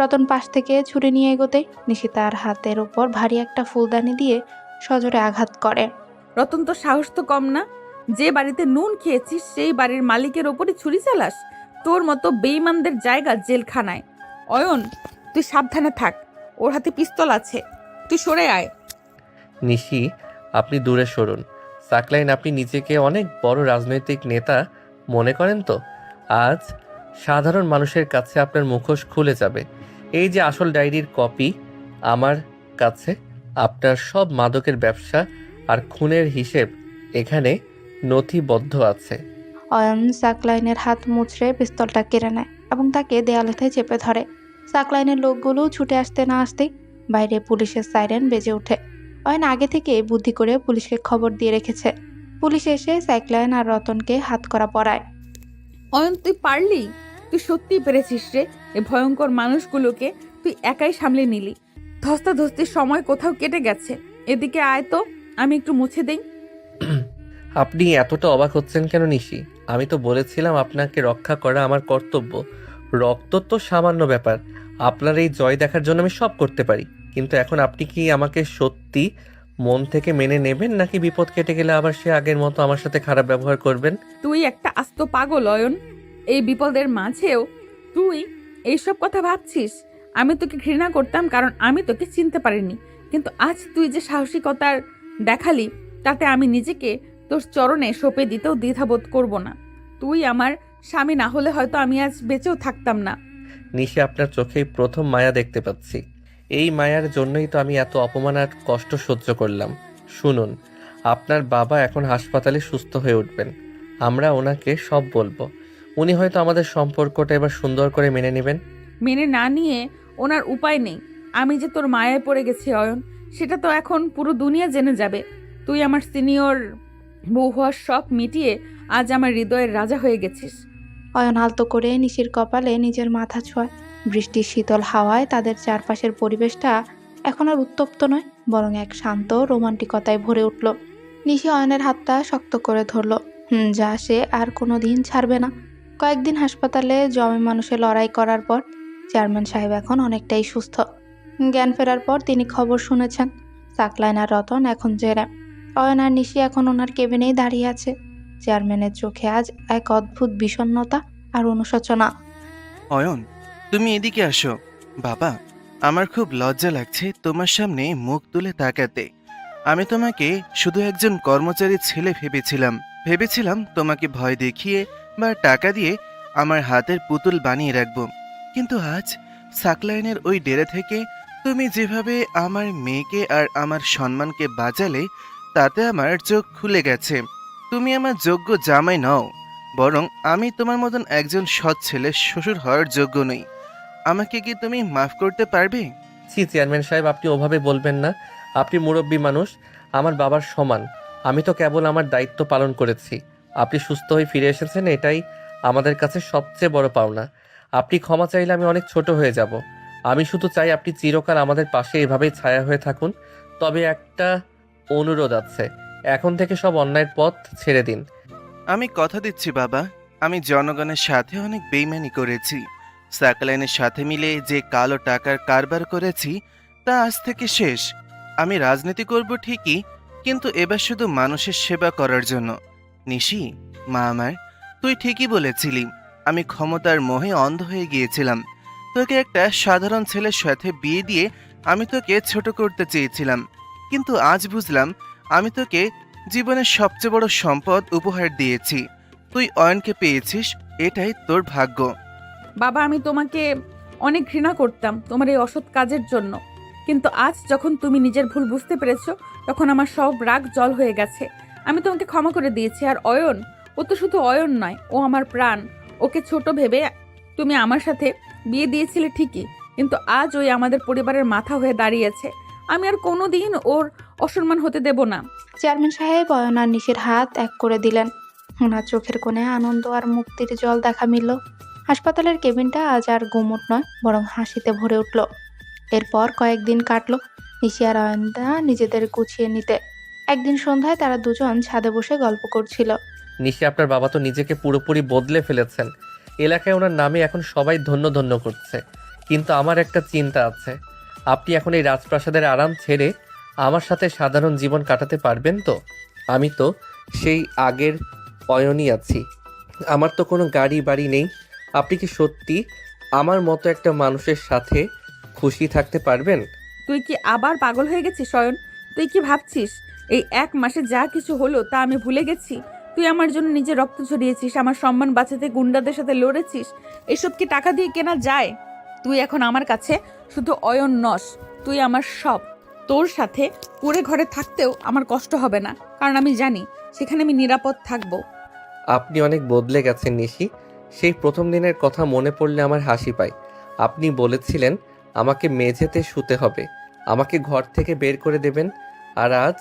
রতন পাশ থেকে ছুরি নিয়ে এগোতেই নিশি তার হাতের উপর ভারী একটা ফুলদানি দিয়ে সজোরে আঘাত করে। রতন, তো সাহস তো কম না। যে বাড়িতে নুন খেয়েছিস সেই বাড়ির মালিকের ওপরে ছুরি চালাস? তোর মতো বেঈমানদের জায়গা জেলখানায়। অয়ন, তুই সাবধানে থাক, ওর হাতে পিস্তল আছে, তুই সরে আয়। নিশি, আপনি দূরে সরুন। সাকলাইন, আপনি নিজেকে অনেক বড় রাজনৈতিক নেতা মনে করেন তো? আজ সাধারণ মানুষের কাছে আপনার মুখোশ খুলে যাবে। এই যে আসল ডায়েরির কপি আমার কাছে, আপনার সব মাদকের ব্যবসা আর খুনের হিসেব এখানে নথিবদ্ধ আছে। অয়ন সাকলাইনের হাত মুচড়ে পিস্তলটা কেড়ে নেয় এবং তাকে দেয়ালেতে চেপে ধরে। সাকলাইনের লোকগুলো ছুটে আসতে না আসতেই বাইরে পুলিশের সাইরেন বেজে ওঠে। অয়ন আগে থেকে বুদ্ধি করে পুলিশকে খবর দিয়ে রেখেছে। পুলিশ এসে সাকলাইন আর রতনকে হাতকড়া পরায়। অয়ন, তুই পারলি, তুই সত্যিই পেরেছিস রে। এই ভয়ঙ্কর মানুষগুলোকে তুই একাই সামলে নিলি। ধস্তাধস্তির সময় কোথাও কেটে গেছে। এদিকে আয় তো, আমি একটু মুছে দেই। আপনি এতটা অবাক হচ্ছেন কেন নিশি? আমি তো বলেছিলাম আপনাকে রক্ষা করা আমার কর্তব্য। রক্ত তো সামান্য ব্যাপার। আপনার এই জয় দেখার জন্য আমি সব করতে পারি। কিন্তু এখন আপনি কি আমাকে সত্যি মন থেকে মেনে নেবেন, নাকি বিপদ কেটে গেলে আবার সে আগের মতো আমার সাথে খারাপ ব্যবহার করবেন? তুই একটা আস্ত পাগল অয়ন। এই বিপদের মাঝেও তুই এইসব কথা ভাবছিস? আমি তোকে ঘৃণা করতাম কারণ আমি তোকে চিনতে পারিনি, কিন্তু আজ তুই যে সাহসিকতার দেখালি তাতে আমি নিজেকে তোর চরণে সঁপে দিতেও দ্বিধাবোধ করব না। তুই আমার স্বামী না হলে হয়তো আমি আজ বেঁচেও থাকতাম না। নিশি, আপনার চোখেই প্রথম মায়া দেখতে পাচ্ছি। এই মায়ার জন্যই তো আমি এত অপমান আর কষ্ট সহ্য করলাম। শুনুন, আপনার বাবা এখন হাসপাতালে সুস্থ হয়ে উঠবেন। আমরা ওনাকে সব বলবো। উনি হয়তো আমাদের সম্পর্কটা এবার সুন্দর করে মেনে নেবেন। মেনে না নিয়ে ওনার উপায় নেই। আমি যে তোর মায়ায় পড়ে গেছি অয়ন, সেটা তো এখন পুরো দুনিয়া জেনে যাবে। তুই আমার সিনিয়র বউ হওয়ার শখ মিটিয়ে আজ আমার হৃদয়ের রাজা হয়ে গেছিস। অয়ন আলতো করে নিশির কপালে নিজের মাথা ছোঁয়। বৃষ্টির শীতল হাওয়ায় তাদের চারপাশের পরিবেশটা এখন আর উত্তপ্ত নয়, বরং এক শান্ত রোমান্টিকতায় ভরে উঠল। নিশি অয়নের হাতটা শক্ত করে ধরল। যা সে আর কোনো দিন ছাড়বে না। কয়েকদিন হাসপাতালে জমে মানুষে লড়াই করার পর চেয়ারম্যান সাহেব এখন অনেকটাই সুস্থ। জ্ঞান ফেরার পর তিনি খবর শুনেছেন সাকলাইন আর রতন এখন জেলে। অয়ন আর নিশি এখন ওনার কেবিনেই দাঁড়িয়ে আছে। চেয়ারম্যানের চোখে আজ এক অদ্ভুত বিষণ্ণতা আর অনুশোচনা। অয়ন, তুমি এদিকে আসো। বাবা, আমার খুব লজ্জা লাগছে তোমার সামনে মুখ তুলে তাকাতে। আমি তোমাকে শুধু একজন কর্মচারী ছেলে ভেবেছিলাম তোমাকে ভয় দেখিয়ে বা টাকা দিয়ে আমার হাতের পুতুল বানিয়ে রাখবো। কিন্তু আজ সাকলাইনের ওই ডেরে থেকে তুমি যেভাবে আমার মেয়েকে আর আমার সম্মানকে বাঁচালে, তাতে আমার চোখ খুলে গেছে। তুমি আমার যোগ্য জামাই নও, বরং আমি তোমার মতন একজন সৎ ছেলে শ্বশুর হওয়ার যোগ্য নই। আমাকে কি তুমি মাফ করতে পারবে? ছি চেয়ারম্যান সাহেব, আপনি ওভাবে বলবেন না। আপনি মুরব্বী মানুষ, আমার বাবার সমান। আমি তো কেবল আমার দায়িত্ব পালন করেছি। আপনি সুস্থ হয়ে ফিরে এসেছেন, এটাই আমাদের কাছে সবচেয়ে বড় পাওনা। আপনি ক্ষমা চাইলে আমি অনেক ছোট হয়ে যাব। আমি শুধু চাই আপনি চিরকাল আমাদের পাশে এভাবেই ছায়া হয়ে থাকুন। তবে একটা অনুরোধ আছে, এখন থেকে সব অন্যায়ের পথ ছেড়ে দিন। আমি কথা দিচ্ছি বাবা, আমি জনগণের সাথে অনেক বেইমানি করেছি। সাকলাইনের সাথে মিলে যে কালো টাকার কারবার করেছি তা আজ থেকে শেষ। আমি রাজনীতি করব ঠিকই, কিন্তু এবার শুধু মানুষের সেবা করার জন্য। নিশি, মা আমার, তুই ঠিকই বলেছিলি। আমি ক্ষমতার মোহে অন্ধ হয়ে গিয়েছিলাম। তোকে একটা সাধারণ ছেলের সাথে বিয়ে দিয়ে আমি তোকে ছোট করতে চেয়েছিলাম, কিন্তু আজ বুঝলাম আমি তোকে জীবনের সবচেয়ে বড় সম্পদ উপহার দিয়েছি। তুই অয়নকে পেয়েছিস, এটাই তোর ভাগ্য। বাবা, আমি তোমাকে অনেক ঘৃণা করতাম তোমার এই অসৎ কাজের জন্য, কিন্তু আজ যখন তুমি নিজের ভুল বুঝতে পেরেছো, তখন আমার সব রাগ জল হয়ে গেছে। আমি তোমাকে ক্ষমা করে দিয়েছি। আর অয়ন, ও তো শুধু অয়ন নয়, ও আমার প্রাণ। ওকে ছোট ভেবে তুমি আমার সাথে বিয়ে দিয়েছিলে ঠিকই, কিন্তু আজ ওই আমাদের পরিবারের মাথা হয়ে দাঁড়িয়েছে। আমি আর কোনোদিন ওর অসম্মান হতে দেব না। চেয়ারম্যান সাহেব অয়ন আর নিশির হাত এক করে দিলেন। ওনার চোখের কোণে আনন্দ আর মুক্তির জল দেখা মিলল। হাসপাতালের কেবিনটা আজ আর গুমট নয়, বরং হাসিতে ভরে উঠল। এরপর কয়েকদিন কাটলো নিশি আর অয়নদা নিজেদের গুছিয়ে নিতে। একদিন সন্ধ্যায় তারা দুজন ছাদে বসে গল্প করছিল। নিশি, আপনার বাবা তো নিজেকে পুরোপুরি বদলে ফেলেছেন। এলাকায় ওনার নামে এখন সবাই ধন্য ধন্য করছে, কিন্তু আমার একটা চিন্তা আছে। আপনি এখন এই রাজপ্রাসাদের আরাম ছেড়ে আমার সাথে সাধারণ জীবন কাটাতে পারবেন তো? আমি তো সেই আগের অয়নই আছি। আমার তো কোনো গাড়ি বাড়ি নেই। আপনি কি সত্যি আমার মতো একটা মানুষের সাথে খুশি থাকতে পারবেন? তুই কি আবার পাগল হয়ে গেছিস অয়ন? তুই কি ভাবছিস এই 1 মাসে যা কিছু হলো তা আমি ভুলে গেছি? তুই আমার জন্য নিজে রক্ত ঝরিয়েছিস, আমার সম্মান বাঁচাতে গুন্ডাদের সাথে লড়েছিস। এসব কি টাকা দিয়ে কেনা যায়? তুই এখন আমার কাছে শুধু অয়ন নস, তুই আমার সব। তোর সাথে কুড়ে ঘরে থাকতেও আমার কষ্ট হবে না, কারণ আমি জানি সেখানে আমি নিরাপদ থাকবো। আপনি অনেক বদলে গেছেন নিশি। সেই প্রথম দিনের কথা মনে পড়লে আমার হাসি পায়। আপনি বলেছিলেন আমাকে মেঝেতে শুতে হবে, আমাকে ঘর থেকে বের করে দেবেন। আর আজ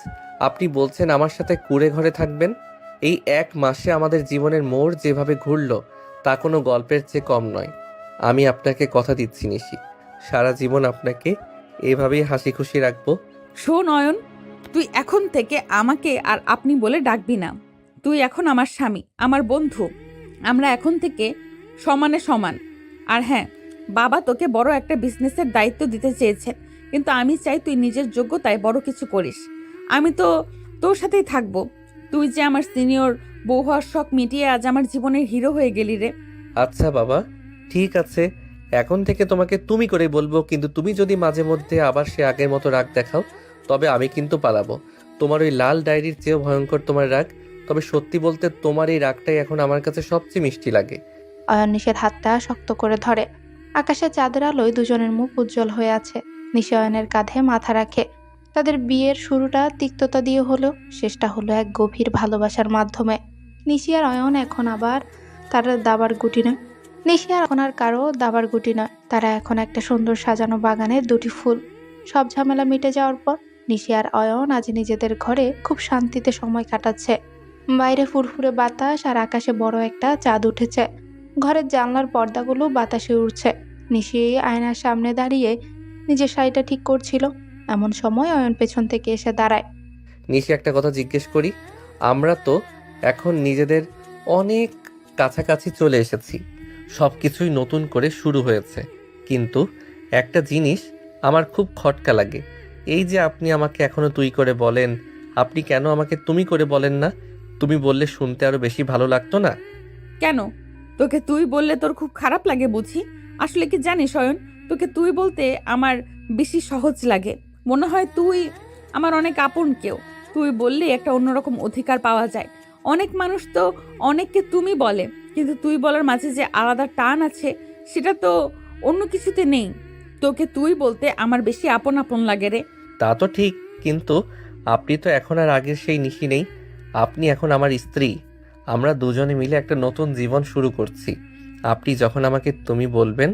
আপনি বলছেন আমার সাথে কুঁড়ে ঘরে থাকবেন। এই 1 মাসে আমাদের জীবনের মোড় যেভাবে ঘুরলো তা কোনো গল্পের চেয়ে কম নয়। আমি আপনাকে কথা দিচ্ছি নিশি, সারা জীবন আপনাকে এভাবেই হাসি খুশি রাখবো। শোন অয়ন, তুই এখন থেকে আমাকে আর আপনি বলে ডাকবি না। তুই এখন আমার স্বামী, আমার বন্ধু। আমরা এখন থেকে সমানে সমান। আর হ্যাঁ, বাবা তোকে বড় একটা বিজনেসের দায়িত্ব দিতে চেয়েছেন, কিন্তু আমি চাই তুই নিজের যোগ্যতায় বড় কিছু করিস। আমি তো তোর সাথেই থাকবো। তুই যে আমার সিনিয়র বউ হওয়ার শখ মিটিয়ে আজ আমার জীবনের হিরো হয়ে গেলি রে। আচ্ছা বাবা, ঠিক আছে, এখন থেকে তোমাকে তুমি করে বলবো, কিন্তু তুমি যদি মাঝে মধ্যে আবার সে আগের মতো রাগ দেখাও তবে আমি কিন্তু পালাবো। তোমার ওই লাল ডায়েরির চেয়েও ভয়ঙ্কর তোমার রাগ। তবে সত্যি বলতে তোমার এই রাগটাই এখন আমার কাছে সবচেয়ে মিষ্টি লাগে। অয়ন নিশির হাতটা শক্ত করে ধরে। আকাশে চাঁদের আলোয় দুজনের মুখ উজ্জ্বল হয়ে আছে। নিশি অয়নের কাঁধে মাথা রাখে। তাদের বিয়ের শুরুটা তিক্ততা দিয়ে হলো, শেষটা হলো এক গভীর ভালোবাসার মাধ্যমে। নিশি আর অয়ন এখন আবার তারা দাবার গুটি নয়। নিশি আর এখন আর কারো দাবার গুটি নয়। তারা এখন একটা সুন্দর সাজানো বাগানের 2টি ফুল। সব ঝামেলা মিটে যাওয়ার পর নিশি আর অয়ন আজ নিজেদের ঘরে খুব শান্তিতে সময় কাটাচ্ছে। বাইরে ফুরফুরে বাতাস আর আকাশে বড় একটা চাঁদ উঠেছে। ঘরের জানলার পর্দাগুলো বাতাসে উড়ছে। নিশি আয়নার সামনে দাঁড়িয়ে নিজের শাড়িটা ঠিক করছিল। এমন সময় অয়ন পেছন থেকে এসে দাঁড়ায়। নিশি, একটা কথা জিজ্ঞেস করি? আমরা তো এখন নিজেদের অনেক কাছাকাছি চলে এসেছি, সব কিছুই নতুন করে শুরু হয়েছে, কিন্তু একটা জিনিস আমার খুব খটকা লাগে। এই যে আপনি আমাকে এখনো তুই করে বলেন, আপনি কেন আমাকে তুমি করে বলেন না? তুমি বললে শুনতে আরো বেশি ভালো লাগতো না? কেন তোকে তুই বললে তোর খুব খারাপ লাগে বুঝি? আসলে কি জানিস অয়ন, তোকে তুই বলতে আমার বেশি সহজ লাগে। মনে হয় তুই আমার অনেক আপন কেউ। তুই বললে একটা অন্যরকম অধিকার পাওয়া যায়। অনেক মানুষ তো অনেককে তুমি বলে, কিন্তু তুই বলার মাঝে যে আলাদা টান আছে সেটা তো অন্য কিছুতে নেই। তোকে তুই বলতে আমার বেশি আপন আপন লাগে রে। তা তো ঠিক, কিন্তু আপনি তো এখন আর আগের সেই নিশি নেই। আপনি এখন আমার স্ত্রী। আমরা দুজনে মিলে একটা নতুন জীবন শুরু করছি। আপনি যখন আমাকে তুমি বলবেন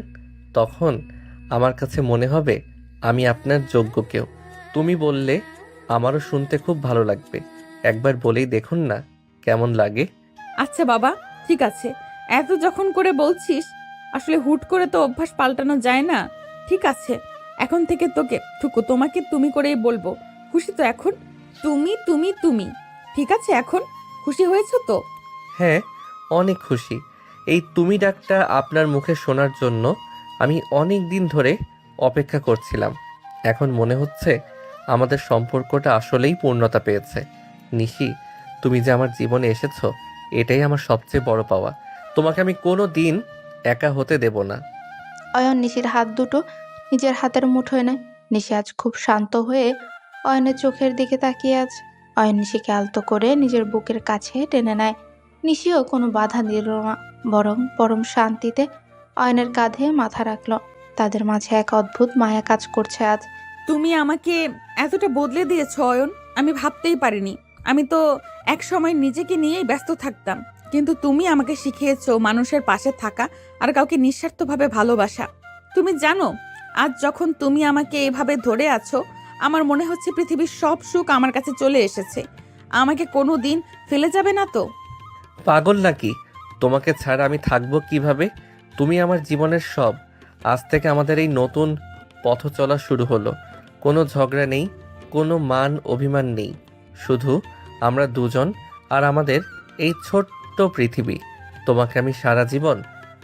তখন আমার কাছে মনে হবে আমি আপনার যোগ্য কেউ। তুমি বললে আমারও শুনতে খুব ভালো লাগবে। একবার বলেই দেখুন না কেমন লাগে। আচ্ছা বাবা, ঠিক আছে, এত যখন করে বলছিস, আসলে হুট করে তো অভ্যাস পাল্টানো যায় না। ঠিক আছে, এখন থেকে তোমাকে তুমি করেই বলবো। খুশি তো এখন? তুমি তুমি তুমি ঠিক আছে এখন? খুশি হয়েছো তো? হ্যাঁ, অনেক খুশি। এই তুমি ডাকটা আপনার মুখে শোনার জন্য আমি অনেক দিন ধরে অপেক্ষা করছিলাম। এখন মনে হচ্ছে আমাদের সম্পর্কটা আসলেই পূর্ণতা পেয়েছে। নিশি, তুমি যে আমার জীবনে এসেছো এটাই আমার সবচেয়ে বড় পাওয়া। তোমাকে আমি কোনো দিন একা হতে দেব না। অয়ন নিশির হাত দুটো নিজের হাতের মুঠোয় নেয়। নিশি আজ খুব শান্ত হয়ে অয়নের চোখের দিকে তাকিয়ে আছে। অয়ন নিশিকে আলতো করে নিজের বুকের কাছে টেনে নেয়। নিশিও কোনো বাধা দিল না, বরং পরম শান্তিতে অয়নের কাঁধে মাথা রাখলো। তাদের মাঝে এক অদ্ভুত মায়া কাজ করছে আজ। তুমি আমাকে এতটা বদলে দিয়েছো অয়ন, আমি ভাবতেই পারিনি। আমি তো এক সময় নিজেকে নিয়েই ব্যস্ত থাকতাম, কিন্তু তুমি আমাকে শিখিয়েছো মানুষের পাশে থাকা আর কাউকে নিঃস্বার্থভাবে ভালোবাসা। তুমি জানো, আজ যখন তুমি আমাকে এভাবে ধরে আছো, আমার মনে হচ্ছে পৃথিবীর সব সুখ আমার কাছে চলে এসেছে। আমাকে কোনো দিন ফেলে যাবে না তো? পাগল নাকি? তোমাকে ছাড়া আমি থাকবো কিভাবে? তুমি আমার জীবনের সব। আজ থেকে আমাদের এই নতুন পথ চলা শুরু হলো। কোনো ঝগড়া নেই, কোনো মান অভিমান নেই, শুধু আমরা দুজন আর আমাদের এই ছোট্ট পৃথিবী। তোমাকে আমি সারা জীবন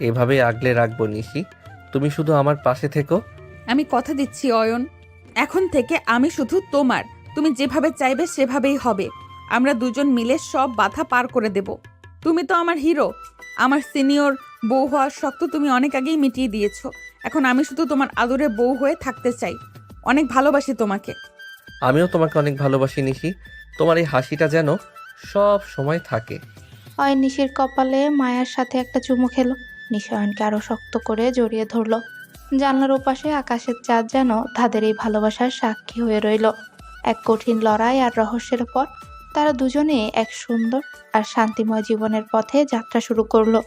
এভাবেই আগলে রাখবো নিশি। তুমি শুধু আমার পাশে থেকো। আমি কথা দিচ্ছি অয়ন, এখন থেকে আমি শুধু তোমার। তুমি যেভাবে চাইবে সেভাবেই হবে। আমরা দুজন মিলে সব বাধা পার করে দেব। তুমি তো আমার হিরো। আমার সিনিয়র বউ হওয়ার শক্ত তুমি অনেক আগেই মিটিয়ে দিয়েছো। এখন আমি শুধু তোমার আদরে বউ হয়ে থাকতে চাই। অনেক ভালোবাসি তোমাকে। আমিও তোমাকে অনেক ভালোবাসি নিশি। তোমার এই হাসিটা যেন সব সময় থাকে। অয়ন নিশির কপালে মায়ার সাথে একটা চুমু খেলো। নিশি অয়নকে আরো শক্ত করে জড়িয়ে ধরলো। জানলার ওপাশে আকাশের চাঁদ যেন তাদের এই ভালোবাসার সাক্ষী হয়ে রইল। এক কঠিন লড়াই আর রহস্যের পর তারা দুজনে এক সুন্দর আর শান্তিময় জীবনের পথে যাত্রা শুরু করলো।